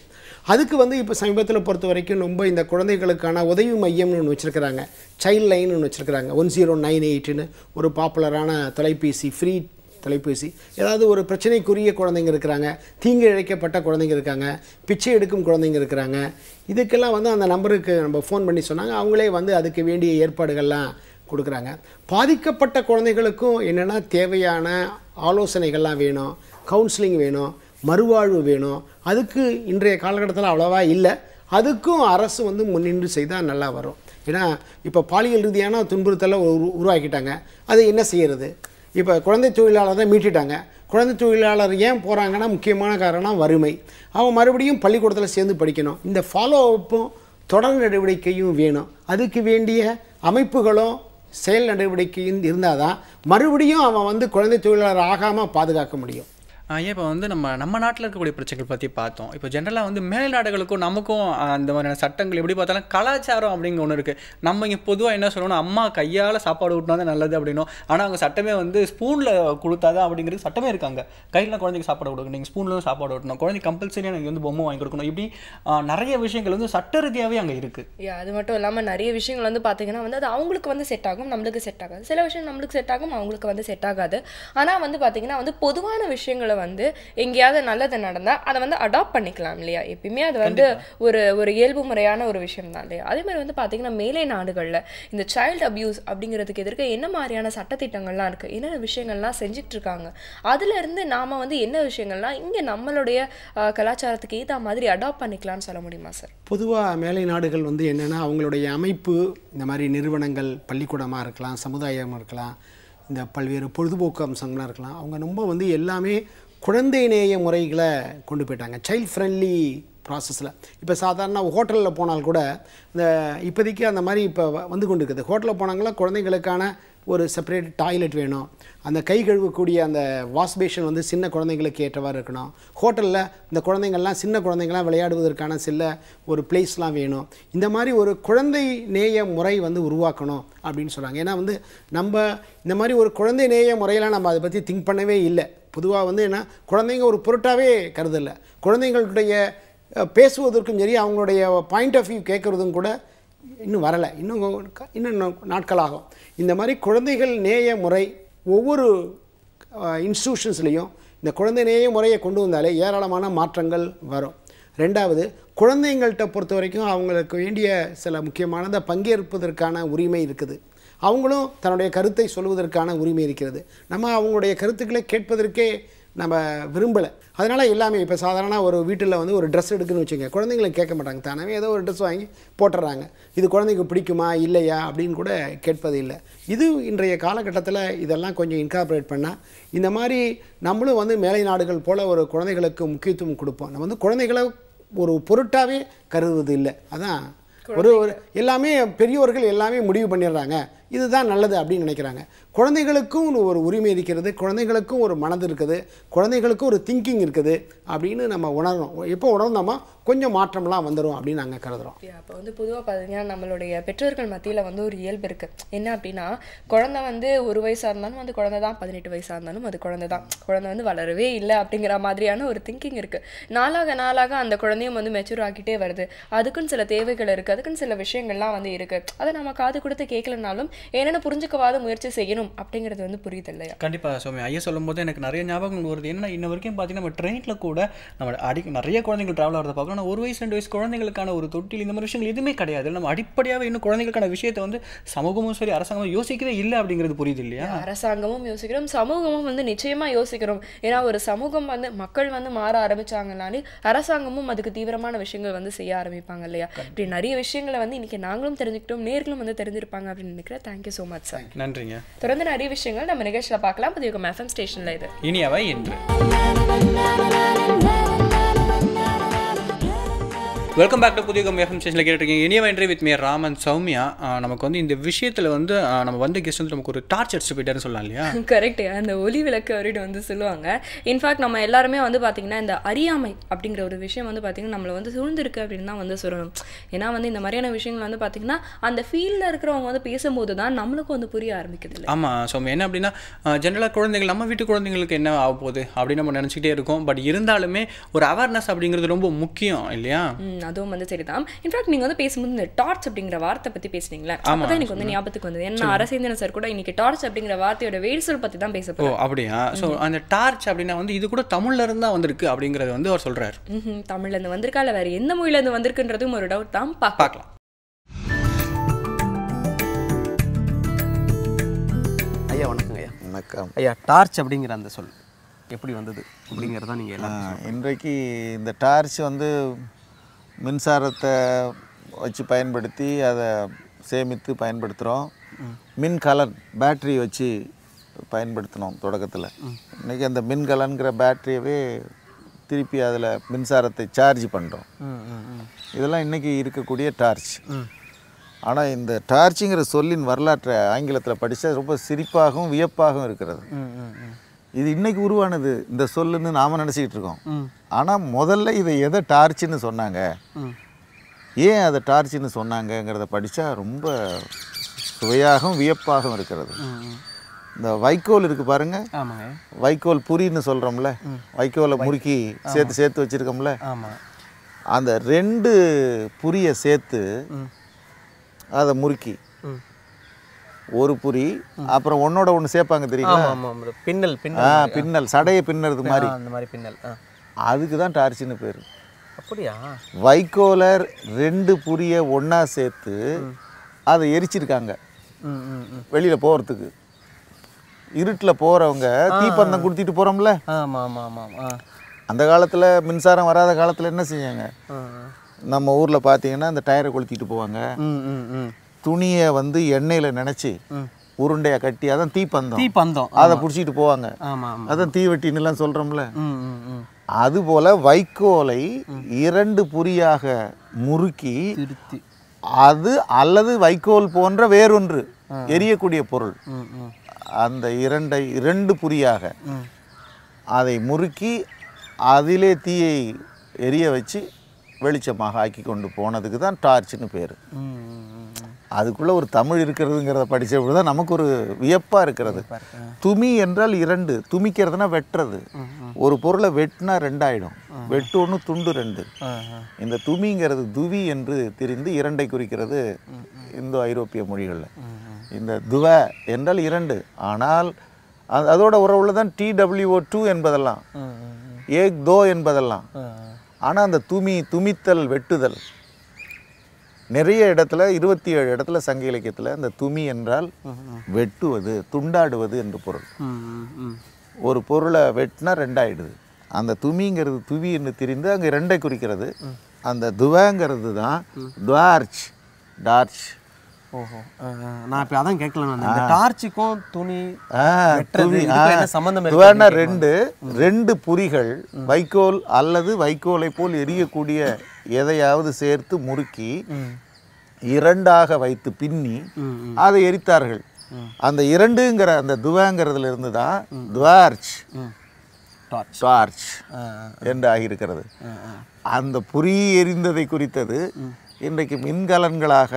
அதுக்கு வந்து இப்போ சமீபத்தில் பொறுத்த வரைக்கும் ரொம்ப இந்த குழந்தைகளுக்கான உதவி மையம்னு ஒன்று வச்சுருக்கிறாங்க, சைல்ட் லைன் ஒன்று வச்சுருக்கிறாங்க. 1098ன்னு ஒரு பாப்புலரான தொலைபேசி, ஃப்ரீ தொலைபேசி. ஏதாவது ஒரு பிரச்சனைக்குரிய குழந்தைங்க இருக்கிறாங்க, தீங்கு இழைக்கப்பட்ட குழந்தைங்க இருக்காங்க, பிச்சை எடுக்கும் குழந்தைங்க இருக்கிறாங்க. இதுக்கெல்லாம் வந்து அந்த நம்பருக்கு நம்ம ஃபோன் பண்ணி சொன்னாங்க, அவங்களே வந்து அதுக்கு வேண்டிய ஏற்பாடுகள்லாம் கொடுக்குறாங்க. பாதிக்கப்பட்ட குழந்தைகளுக்கும் என்னென்னா தேவையான ஆலோசனைகள்லாம் வேணும், கவுன்சிலிங் வேணும், மறுவாழ்வு வேணும். அதுக்கு இன்றைய காலகட்டத்தில் அவ்வளோவா இல்லை. அதுக்கும் அரசு வந்து முன்னின்று செய்தால் நல்லா வரும். ஏன்னா இப்போ பாலியல் ரீதியான துன்புறுத்தலை உருவாக்கிட்டாங்க. அது என்ன செய்கிறது? இப்போ குழந்தை தொழிலாளர் தான் மீட்டுட்டாங்க. குழந்தை தொழிலாளர் ஏன் போகிறாங்கன்னா முக்கியமான காரணம் வறுமை. அவன் மறுபடியும் பள்ளிக்கூடத்தில் சேர்ந்து படிக்கணும். இந்த ஃபாலோ அப்பும் தொடர் நடவடிக்கையும் வேணும். அதுக்கு வேண்டிய அமைப்புகளும் செயல் நடவடிக்கையும் இருந்தால் தான் மறுபடியும் அவன் வந்து குழந்தை தொழிலாளர் ஆகாமல் பாதுகாக்க முடியும். ஏன் இப்போ வந்து நம்ம நாட்டில் இருக்கக்கூடிய பிரச்சனைகள் பற்றி பார்த்தோம். இப்போ ஜென்ரலாக வந்து மேல் நாடுகளுக்கும் நமக்கும் அந்த மாதிரியான சட்டங்கள் எப்படி பார்த்தாலும் கலாச்சாரம் அப்படிங்கிற ஒன்று இருக்குது. நம்ம இங்கே பொதுவாக என்ன சொல்லணும், அம்மா கையால் சாப்பாடு ஊட்டினா தான் நல்லது அப்படின்னும். ஆனால் அவங்க சட்டமே வந்து ஸ்பூனில் கொடுத்தாதான் அப்படிங்கிறது சட்டமே இருக்காங்க. கையில் குழந்தைக்கு சாப்பாடு கொடுக்கணும், நீங்கள் ஸ்பூனில் சாப்பாடு ஊட்டணும், குழந்தை கம்பல்சரியாக நீங்கள் வந்து பொம்மை வாங்கி கொடுக்கணும். இப்படி நிறைய விஷயங்கள் வந்து சட்ட ரீதியாகவே அங்கே இருக்குது. அது மட்டும் இல்லாமல் நிறைய விஷயங்கள் வந்து பார்த்தீங்கன்னா வந்து அது அவங்களுக்கு வந்து செட் ஆகும், நம்மளுக்கு செட் ஆகாது. சில விஷயம் நம்மளுக்கு செட் ஆகும், அவங்களுக்கு வந்து செட் ஆகாது. ஆனால் வந்து பார்த்தீங்கன்னா வந்து பொதுவான விஷயங்களை வந்து எங்கேயாவது நல்லது நடந்தால் அதை வந்து அடாப்ட் பண்ணிக்கலாம் இல்லையா? எப்பயுமே அது வந்து ஒரு இயல்பு முறையான ஒரு விஷயம் தான் இல்லையா? அதே மாதிரி வந்து பார்த்தீங்கன்னா மேலை நாடுகளில் இந்த சைல்டு அபியூஸ் அப்படிங்கிறதுக்கு எதிர்க்க என்ன மாதிரியான சட்டத்திட்டங்கள்லாம் இருக்குது, என்னென்ன விஷயங்கள்லாம் செஞ்சுட்டு இருக்காங்க, அதுலேருந்து நாம் வந்து என்ன விஷயங்கள்லாம் இங்கே நம்மளுடைய கலாச்சாரத்துக்கு ஏற்ற மாதிரி அடாப்ட் பண்ணிக்கலாம்னு சொல்ல முடியுமா சார்? பொதுவாக மேலை நாடுகள் வந்து என்னென்னா அவங்களுடைய அமைப்பு இந்த மாதிரி நிறுவனங்கள், பள்ளிக்கூடமாக இருக்கலாம், சமுதாயமாக இருக்கலாம், இந்த பல்வேறு பொழுதுபோக்கு அம்சங்களாக இருக்கலாம், அவங்க ரொம்ப வந்து எல்லாமே குழந்தை நேய முறைகளை கொண்டு போயிட்டாங்க, சைல்ட் ஃப்ரெண்ட்லி ப்ராசஸில். இப்போ சாதாரண ஹோட்டலில் போனால் கூட இந்த இப்போதைக்கு அந்த மாதிரி இப்போ வந்து கொண்டு இருக்குது. ஹோட்டலில் போனாங்களா குழந்தைங்களுக்கான ஒரு செப்பரேட் டாய்லெட் வேணும், அந்த கை கழுவக்கூடிய அந்த வாஷ் பேஷன் வந்து சின்ன குழந்தைங்களுக்கு ஏற்றவாறு இருக்கணும். ஹோட்டலில் இந்த குழந்தைங்கள்லாம் சின்ன குழந்தைங்கள்லாம் விளையாடுவதற்கான சில ஒரு பிளேஸ்லாம் வேணும். இந்த மாதிரி ஒரு குழந்தை நேய முறை வந்து உருவாக்கணும் அப்படின்னு சொல்கிறாங்க. ஏன்னா வந்து நம்ம இந்த மாதிரி ஒரு குழந்தை நேய முறையெல்லாம் நம்ம அதை பற்றி திங்க் பண்ணவே இல்லை. பொதுவாக வந்து என்ன, குழந்தைங்க ஒரு பொருட்டாகவே கருதலை. குழந்தைங்களுடைய பேசுவதற்கும் சரி, அவங்களுடைய பாயிண்ட் ஆஃப் வியூ கேட்குறதும் கூட இன்னும் வரலை, இன்னும் நாட்களாகும். இந்த மாதிரி குழந்தைகள் நேய முறை ஒவ்வொரு இன்ஸ்டிடியூஷன்ஸ்லேயும் இந்த குழந்தை நேய முறையை கொண்டு வந்தாலே ஏராளமான மாற்றங்கள் வரும். ரெண்டாவது, குழந்தைங்கள்கிட்ட பொறுத்த வரைக்கும் அவங்களுக்கு வேண்டிய சில முக்கியமானதை பங்கேற்பதற்கான உரிமை இருக்குது. அவங்களும் தன்னுடைய கருத்தை சொல்வதற்கான உரிமை இருக்கிறது. நம்ம அவங்களுடைய கருத்துக்களை கேட்பதற்கே நம்ம விரும்பலை. அதனால் எல்லாமே இப்போ சாதாரண ஒரு வீட்டில் வந்து ஒரு ட்ரெஸ் எடுக்குன்னு வச்சுங்க, குழந்தைங்களை கேட்க மாட்டாங்க, தானே ஏதோ ஒரு ட்ரெஸ் வாங்கி போட்டுடுறாங்க. இது குழந்தைக்கு பிடிக்குமா இல்லையா அப்படின்னு கூட கேட்பது இல்லை. இது இன்றைய காலகட்டத்தில் இதெல்லாம் கொஞ்சம் இன்கார்பரேட் பண்ணால் இந்த மாதிரி நம்மளும் வந்து மேலை நாடுகள் போல் ஒரு குழந்தைகளுக்கு முக்கியத்துவம் கொடுப்போம். நம்ம வந்து குழந்தைகளை ஒரு பொருட்டாகவே கருதுவது இல்லை. அதான் ஒரு எல்லாமே பெரியவர்கள் எல்லாமே முடிவு பண்ணிடுறாங்க, இதுதான் நல்லது அப்படின்னு நினைக்கிறாங்க. குழந்தைகளுக்கும் ஒரு உரிமை இருக்கிறது, குழந்தைகளுக்கும் ஒரு மனது இருக்குது, குழந்தைகளுக்கும் ஒரு திங்கிங் இருக்குது, அப்படின்னு நம்ம உணரணும். எப்போ உணர்ந்தோமா கொஞ்சம் மாற்றம்லாம் வந்துடும் அப்படின்னு நாங்கள் கருதுகிறோம். அப்போ வந்து பொதுவாக பார்த்தீங்கன்னா நம்மளுடைய பெற்றோர்கள் மத்தியில் வந்து ஒரு இயல்பு இருக்குது. என்ன அப்படின்னா, குழந்தை வந்து 1 வயசாக இருந்தாலும் அது குழந்தை தான், 18 வயசாக இருந்தாலும் அது குழந்தை தான், குழந்தை வந்து வளரவே இல்லை அப்படிங்கிற மாதிரியான ஒரு திங்கிங் இருக்குது. நாளாக அந்த குழந்தையும் வந்து மெச்சூர் ஆகிட்டே வருது. அதுக்குன்னு சில தேவைகள் இருக்குது, அதுக்குன்னு சில விஷயங்கள்லாம் வந்து இருக்குது. அதை நம்ம காது கொடுத்து கேட்கலனாலும் என்னென்ன புரிஞ்சுக்கவாத முயற்சி செய்யணும் அப்படிங்கிறது வந்து புரியுது இல்லையா? கண்டிப்பாக சோமி, ஐயா சொல்லும் போது எனக்கு நிறைய ஞாபகம் வருது. என்ன இன்ன வரைக்கும் பார்த்தீங்கன்னா நம்ம ட்ரெயினில் கூட நம்ம நிறைய குழந்தைகள் ட்ராவல் ஆகிறத பார்க்கலாம். ஆனால் 1 வயசு 2 வயசு குழந்தைகளுக்கான ஒரு தொட்டில் இந்த மாதிரி விஷயங்கள் எதுவுமே கிடையாது. நம்ம அடிப்படையாக இன்னும் குழந்தைகளுக்கான விஷயத்தை வந்து சமூகமும் சரி அரசாங்கமும் யோசிக்கவே இல்லை அப்படிங்கிறது புரியுது இல்லையா? அரசாங்கமும் யோசிக்கிறோம், சமூகமும் வந்து நிச்சயமாக யோசிக்கிறோம். ஏன்னா ஒரு சமூகம் வந்து மக்கள் வந்து மாற ஆரம்பிச்சாங்கனாலே அரசாங்கமும் அதுக்கு தீவிரமான விஷயங்கள் வந்து செய்ய ஆரம்பிப்பாங்க இல்லையா? இப்படி நிறைய விஷயங்களை வந்து இன்னைக்கு நாங்களும் தெரிஞ்சுக்கிட்டோம், நேர்களும் வந்து தெரிஞ்சிருப்பாங்க அப்படின்னு நினைக்கிறேன். Thank you so much sir. நன்றிங்க. தொடர்ந்து நிறைய விஷயங்கள் நம்ம நிகழ்ச்சியில் பார்க்கலாம். புதிய FM ஸ்டேஷனில் இது இனியவை இன்று. வெல்கம் பேக் டு புதிய FM ஸ்டேஷனில் கேட்டுருக்கீங்க. இனியவை இன்று வித் மீ ராமன் சௌமியா. நமக்கு வந்து இந்த விஷயத்தில் வந்து நம்ம வந்து கெஸ்ட் வந்து நமக்கு ஒரு டார்ச் அடிச்சு போயிட்டாருன்னு சொல்லலாம் இல்லையா? கரெக்ட். அந்த ஒலி விளக்கு அவர்கிட்ட வந்து சொல்லுவாங்க. இன்ஃபேக்ட் நம்ம எல்லாருமே வந்து பார்த்தீங்கன்னா இந்த அறியாமை அப்படிங்கிற ஒரு விஷயம் வந்து பார்த்தீங்கன்னா நம்மளை வந்து சூழ்ந்திருக்கு அப்படின்னு தான் வந்து சொல்லணும். ஏன்னா வந்து இந்த மாதிரியான விஷயங்கள் வந்து பார்த்தீங்கன்னா அந்த ஃபீல்டில் இருக்கிறவங்க வந்து பேசும்போது தான் நம்மளுக்கும் வந்து புரிய ஆரம்பிக்குது இல்லை? ஆமாம் சௌமியா. என்ன அப்படின்னா ஜென்ரலாக குழந்தைகள் நம்ம வீட்டு குழந்தைங்களுக்கு என்ன ஆக போகுது அப்படின்னு நம்ம நினச்சிக்கிட்டே இருக்கோம். பட் இருந்தாலுமே ஒரு அவேர்னஸ் அப்படிங்கிறது ரொம்ப முக்கியம் இல்லையா? அதுவும் வந்து சரிதான். இன்ஃபேக்ட் நீங்கள் வந்து பேசும்போது இந்த டார்ச் அப்படிங்கிற வார்த்தை பற்றி பேசுனீங்களா? அப்போ தான் எனக்கு வந்து ஞாபகத்துக்கு வந்தது. என்ன அரசேந்திரன் சார் கூட இன்னைக்கு டார்ச் அப்படிங்கிற வார்த்தையோட வேர்சொல் பற்றி தான் பேச போகிறோம். அப்படியா? ஸோ அந்த டார்ச் அப்படின்னா வந்து இது கூட தமிழ்ல இருந்து தான் வந்திருக்கு அப்படிங்கிறது வந்து அவர் சொல்றாரு. தமிழ்லேருந்து வந்திருக்கா இல்லை வேறு எந்த மொழியிலேருந்து வந்திருக்குன்றதும் ஒரு டவுட் தான். பார்க்கலாம். ஐயா வணக்கங்க. ஐயா வணக்கம். ஐயா, டார்ச் அப்படிங்கிற அந்த சொல் எப்படி வந்தது அப்படிங்கிறதான் நீங்கள் எல்லாம் இன்றைக்கு இந்த டார்ச் வந்து மின்சாரத்தை வச்சு பயன்படுத்தி அதை சேமித்து பயன்படுத்துகிறோம். மின்கலன் பேட்ரி வச்சு பயன்படுத்தினோம் தொடக்கத்தில். இன்றைக்கி அந்த மின்கலன்கிற பேட்டரியவே திருப்பி அதில் மின்சாரத்தை சார்ஜ் பண்ணுறோம். இதெல்லாம் இன்றைக்கி இருக்கக்கூடிய டார்ச். ஆனால் இந்த டார்ச்சுங்கிற சொல்லின் வரலாற்றை ஆங்கிலத்தில் படித்தா ரொம்ப சிரிப்பாகவும் வியப்பாகவும் இருக்கிறது. இது இன்றைக்கி உருவானது இந்த சொல்லுன்னு நாம் நினச்சிக்கிட்டு இருக்கோம். ஆனால் முதல்ல இதை எதை டார்ச்சுன்னு சொன்னாங்க, ஏன் அதை டார்ச்சுன்னு சொன்னாங்கங்கிறத படித்தா ரொம்ப சுவையாகவும் வியப்பாகவும் இருக்கிறது. இந்த வைக்கோல் இருக்குது பாருங்க. ஆமாங்க. வைக்கோல் புரின்னு சொல்கிறோம்ல, வைக்கோலை முறுக்கி சேர்த்து வச்சுருக்கோம்ல, அந்த 2 புரியை சேர்த்து அதை முறுக்கி ஒரு புரி அப்புறம் ஒன்னோட ஒன்று சேர்ப்பாங்க தெரியுங்களா? பின்னல் பின்னல் சடையை பின்னுறது மாதிரி, அந்த மாதிரி பின்னல். அதுக்கு தான் டார்ச்சுன்னு பேர். அப்படியா? வைக்கோலர் 2 புரியை ஒன்றா சேர்த்து அதை எரிச்சிருக்காங்க வெளியில் போகிறதுக்கு. இருட்டில் போகிறவங்க தீப்பந்தம் கொடுத்துட்டு போகிறோம்ல. அந்த காலத்தில் மின்சாரம் வராத காலத்தில் என்ன செஞ்சாங்க? நம்ம ஊரில் பார்த்தீங்கன்னா இந்த டயரை கொளுத்திட்டு போவாங்க. துணியை வந்து எண்ணெயில் நினச்சி உருண்டையாக கட்டி, அதான் தீப்பந்தம், அதை பிடிச்சிட்டு போவாங்க. அதான் தீவெட்டின்னுலாம் சொல்கிறோம்ல. அதுபோல் வைக்கோலை 2 புரியாக முறுக்கி அது அல்லது வைக்கோல் போன்ற வேறொன்று எரியக்கூடிய பொருள், அந்த 2 புரியாக அதை முறுக்கி அதிலே தீயை எரிய வச்சு வெளிச்சமாக ஆக்கி கொண்டு போனதுக்கு தான் டார்ச்னு பேர். அதுக்குள்ளே ஒரு தமிழ் இருக்கிறதுங்கிறத படித்தபோது தான் நமக்கு ஒரு வியப்பாக இருக்கிறது. துமி என்றால் 2, துமிக்கிறதுனா வெட்டுறது. ஒரு பொருளை வெட்டினா 2 ஆகிடும். வெட்டு 1 துண்டு 2. இந்த துமிங்கிறது துவி என்று தெரிந்து 2ஐ குறிக்கிறது இந்தோ ஐரோப்பிய மொழிகளில். இந்த துவ என்றால் 2, ஆனால் அதோட உறவுல தான் TWO2 என்பதெல்லாம், ஏக் தோ என்பதெல்லாம். ஆனால் அந்த துமித்தல் வெட்டுதல் நிறைய இடத்துல 27 இடத்துல சங்க இலக்கியத்தில் அந்த துமி என்றால் வெட்டுவது, துண்டாடுவது என்று பொருள். ஒரு பொருளை வெட்டினா 2 ஆகிடுது. அந்த துமிங்கிறது துவி என்று தெரிந்து அங்கே 2ஐ குறிக்கிறது. அந்த துவங்கிறது தான் டார்ச். நான் இப்போ அதான் கேட்கலாம். டார்ச்சுக்கும் துணி சம்பந்தம்? 2 புரிகள் வைக்கோல் அல்லது வைக்கோலை போல் எரியக்கூடிய எதையாவது சேர்த்து முறுக்கி 2ஆக வைத்து பின்னி அதை எரித்தார்கள். அந்த 2ங்கிற அந்த துவங்கிறதுல இருந்து தான் துவார்ச் டார்ச் என்று ஆகியிருக்கிறது. அந்த பொறி எரிந்ததை குறித்தது இன்றைக்கு மின்கலன்களாக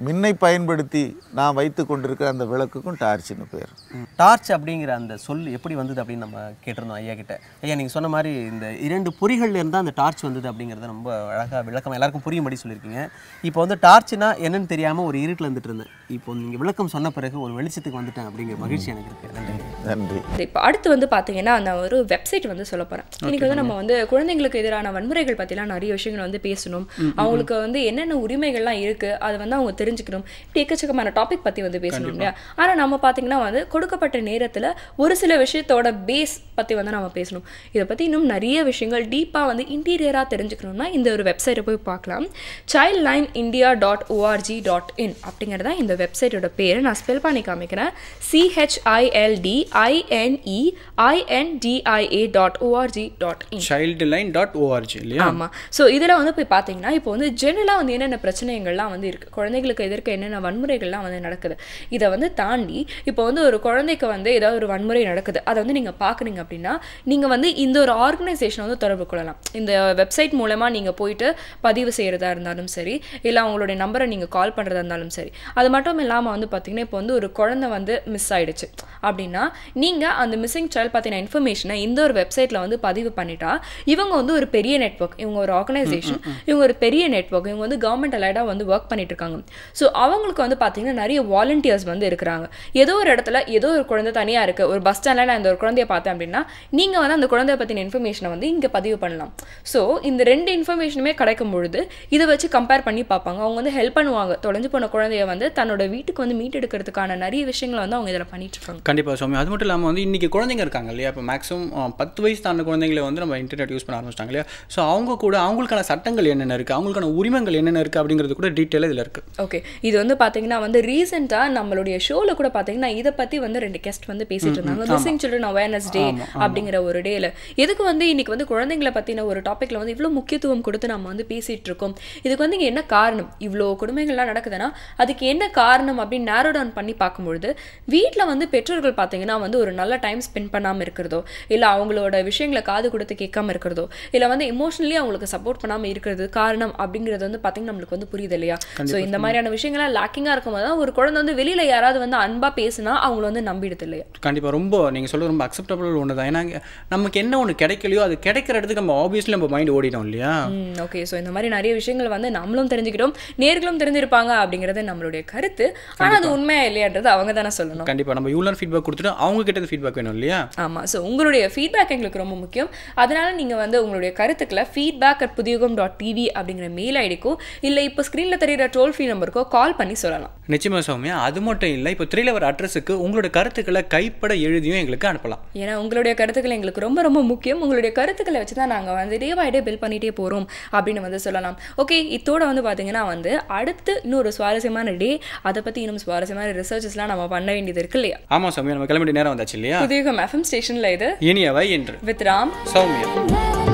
மின்னை பயன்படுத்தி நான் வைத்து கொண்டிருக்கிற அந்த விளக்குக்கும் டார்ச்னு பேர். டார்ச் அப்படிங்கிற அந்த சொல் எப்படி வந்தது அப்படின்னு நம்ம கேட்டிருந்தோம் ஐயா கிட்ட. ஐயா நீங்கள் சொன்ன மாதிரி இந்த 2 பொறிகள்ல இருந்தால் அந்த டார்ச் வந்தது அப்படிங்கிறத ரொம்ப அழகாக விளக்கம் எல்லாருக்கும் புரியும்படி சொல்லியிருக்கீங்க. இப்போ வந்து டார்ச்னா என்னன்னு தெரியாமல் ஒரு இருட்டில் வந்துட்டு இருந்தேன். இப்போ நீங்கள் விளக்கம் சொன்ன பிறகு ஒரு வெளிச்சத்துக்கு வந்துட்டேன் அப்படிங்கிற மகிழ்ச்சி எனக்கு இருக்குது. நன்றி. இப்போ அடுத்து வந்து பார்த்தீங்கன்னா நான் ஒரு வெப்சைட் வந்து சொல்ல போகிறேன். இன்னைக்கு வந்து நம்ம வந்து குழந்தைங்களுக்கு எதிரான வன்முறைகள் பற்றிலாம் நிறைய விஷயங்கள் வந்து பேசணும். அவங்களுக்கு வந்து என்னென்ன உரிமைகள்லாம் இருக்குது அதை வந்து அவங்க தெரிஞ்சுக்கணும். இப்படி எக்கச்சக்கமான டாபிக் பற்றி வந்து பேசணும் இல்லையா? ஆனால் நம்ம பார்த்தீங்கன்னா வந்து கொடுக்கப்பட்ட நேரத்தில் ஒரு சில விஷயத்தோட பேஸ் பற்றி வந்து நம்ம பேசணும். இதை பற்றி இன்னும் நிறைய விஷயங்கள் டீப்பாக வந்து இன்டீரியராக தெரிஞ்சுக்கணும்னா இந்த ஒரு வெப்சைட்டை போய் பார்க்கலாம். childlineindia.org.in அப்படிங்கிறதா இந்த வெப்சைட்டோட பேர். நான் ஸ்பெல் பண்ணி காமிக்கிறேன். childlineindia.org.in childline.org இல்லையா? ஆமாம். ஸோ இதில் வந்து போய் பார்த்தீங்கன்னா இப்போ வந்து ஜெனரலாக வந்து என்னென்ன பிரச்சனைகள்லாம் வந்து இருக்குது, குழந்தைகளுக்கு எதிர்க்க என்னென்ன வன்முறைகள்லாம் வந்து நடக்குது, இதை வந்து தாண்டி இப்போ வந்து ஒரு குழந்தைக்கு வந்து ஏதாவது ஒரு வன்முறை நடக்குது அதை வந்து நீங்கள் பார்க்குறீங்க அப்படின்னா நீங்கள் வந்து இந்த ஒரு ஆர்கனைசேஷனை வந்து தொடர்பு கொள்ளலாம். இந்த வெப்சைட் மூலமாக நீங்கள் போயிட்டு பதிவு செய்கிறதா இருந்தாலும் சரி, இல்லை அவங்களுடைய நம்பரை நீங்கள் கால் பண்ணுறதா இருந்தாலும் சரி. அது மட்டும் இல்லாமல் வந்து பார்த்தீங்கன்னா இப்போ வந்து ஒரு குழந்தை வந்து மிஸ் ஆகிடுச்சு அப்படின்னா நீங்கள் அந்த மிஸ்ஸிங் சைல்டு பற்றின இன்ஃபர்மேஷனை இந்த ஒரு வெப்சைட்டில் வந்து பதிவு பண்ணிட்டா இவங்க வந்து ஒரு பெரிய நெட்வொர்க், இவங்க ஒரு ஆர்கனைசேஷன், இவங்க ஒரு பெரிய நெட்வொர்க், இவங்க வந்து கவர்மெண்ட் அலைடாக வந்து ஒர்க் பண்ணிட்டு இருக்காங்க. ஸோ அவங்களுக்கு வந்து பார்த்தீங்கன்னா நிறைய வாலண்டியர்ஸ் வந்து இருக்கிறாங்க. ஏதோ ஒரு இடத்துல ஏதோ ஒரு குழந்தை தனியாக இருக்குது, ஒரு பஸ் ஸ்டாண்டில் நான் இந்த ஒரு குழந்தைய பார்த்தேன் அப்படின்னா நீங்கள் வந்து அந்த குழந்தைய பற்றின இன்ஃபர்மேஷனை வந்து இங்கே பதிவு பண்ணலாம். ஸோ இந்த 2 இன்ஃபர்மேஷனுமே கிடைக்கும் பொழுது இதை வச்சு கம்பேர் பண்ணி பார்ப்பாங்க. அவங்க வந்து ஹெல்ப் பண்ணுவாங்க. தொலைஞ்சு போன குழந்தைய வந்து தன்னோட வீட்டுக்கு வந்து மீட் எடுக்கிறதுக்கான நிறைய விஷயங்களை வந்து அவங்க இதில் பண்ணிட்டு இருக்காங்க. கண்டிப்பாக சுவாமி. அது மட்டும் இல்லாமல் வந்து இன்றைக்கி குழந்தைங்க இருக்காங்க இல்லையா? இப்போ மேக்ஸிமம் 10 வயசு தாண்ட குழந்தைங்களை வந்து நம்ம இன்டர்நெட் யூஸ் பண்ண ஆரம்பிச்சிட்டாங்க இல்லையா? ஸோ அவங்க கூட அவங்களுக்கான சட்டங்கள் என்னென்ன இருக்குது, அவங்களுக்கான உரிமைகள் என்னென்ன இருக்குது அப்படிங்கிறது கூட டீட்டெயிலாக இதில் இருக்குது. ஓகே, இது வந்து பார்த்தீங்கன்னா வந்து ரீசெண்டாக நம்மளுடைய ஷோவில் கூட பார்த்தீங்கன்னா இதை பற்றி வந்து 2 கெஸ்ட் வந்து பேசிட்டு இருந்தாங்க. மிஸ்ஸிங் சில்ட்ரன் அவேர்னஸ் டே அப்படிங்கிற ஒரு டேல எதுக்கு வந்து இன்னைக்கு வந்து குழந்தைங்களை பற்றின ஒரு டாப்பிக்கில் வந்து இவ்வளோ முக்கியத்துவம் கொடுத்து நம்ம வந்து பேசிகிட்டு இருக்கோம். இதுக்கு வந்து இங்கே என்ன காரணம், இவ்வளோ கொடுமைகள்லாம் நடக்குதுன்னா அதுக்கு என்ன காரணம் அப்படின்னு நேரோ டவுன் பண்ணி பார்க்கும்பொழுது வீட்டில் வந்து பெற்றோர்கள் பார்த்தீங்கன்னா வந்து ஒரு நல்ல டைம் ஸ்பெண்ட் பண்ணாமல் இருக்கிறதோ, இல்லை அவங்களோட விஷயங்களை காது கொடுத்து கேட்காம இருக்கிறதோ, இல்லை வந்து எமோஷனலி அவங்களுக்கு சப்போர்ட் பண்ணாமல் இருக்கிறது காரணம் அப்படிங்கிறது வந்து பார்த்தீங்கன்னா நம்மளுக்கு வந்து புரியுது இல்லையா? ஸோ இந்த மாதிரியான விஷயங்கள்லாம் லேக்கிங்காக இருக்கும்போது தான் ஒரு குழந்தை வந்து வெளியில் யாராவது வந்து அன்பாக பேசினா அவங்கள வந்து நம்பிடுது இல்லையா? கண்டிப்பாக ரொம்ப நீங்கள் சொல்ல ரொம்ப அக்செப்டபிள் ஒன்று தான். ஏன்னா நமக்கு என்ன ஒன்று கிடைக்கலையோ அது கிடைக்கிற இடத்துக்கு நம்ம ஆப்வியஸ்லி நம்ம மைண்ட் ஓடிட்டோம் இல்லையா? ஓகே, ஸோ இந்த மாதிரி நிறைய விஷயங்கள் வந்து நம்மளும் தெரிஞ்சுக்கிட்டோம், நேர்களும் தெரிஞ்சிருப்பாங்க அப்படிங்கிறது நம்மளுடைய கருத்து. ஆனால் அது உண்மையா இல்லையான்றது அவங்க தானே சொல்லணும். கண்டிப்பாக நம்ம இவ்வளோ ஃபீட்பேக் கொடுத்துட்டு அவங்க கிட்ட ஃபீட்பேக் வேணும் இல்லையா? ஆமாம். ஸோ உங்களுடைய ஃபீட்பேக் எங்களுக்கு ரொம்ப முக்கியம். அதனால நீங்கள் வந்து உங்களுடைய கருத்துக்களை feedback@pudiyugam.tv அப்படிங்கிற மெயில் ஐடிக்கோ இல்லை இப்போ ஸ்க்ரீனில் தெரியுற டோல் ஃப்ரீ நம்பருக்கோ கால் பண்ணி சொல்லலாம். நிச்சயமாக சௌமியா. அது மட்டும் இல்லை, இப்போ திரையில் வர அட்ரஸுக்கு உங்களோட கருத்துக்களை கைப்பட எழுதியும் எங்களுக்கு அனுப்பலாம். ஏன்னா உங்களுடைய கருத்துக்கள் எங்களுக்கு ரொம்ப ரொம்ப முக்கியம். உங்களுடைய கருத்துக்களை வச்சு தான் நாங்கள் வந்து டே பை டே பில் பண்ணிகிட்டே போகிறோம் அப்படின்னு வந்து சொல்லலாம். ஓகே, இதோட வந்து பார்த்தீங்கன்னா வந்து அடுத்து இன்னொரு சுவாரஸ்யமான டே, அதை பற்றி இன்னும் சுவாரஸ்யமான ரிசர்ச்சஸ்லாம் நம்ம பண்ண வேண்டியது இருக்கு இல்லையா? ஆமாம் சௌமியா, நம்ம கிளம்பிட்டு நேரம் வந்தாச்சு இல்லையா? புதிய FM ஸ்டேஷனில் இது இனியவை என்று வித் ராம் சௌமியா.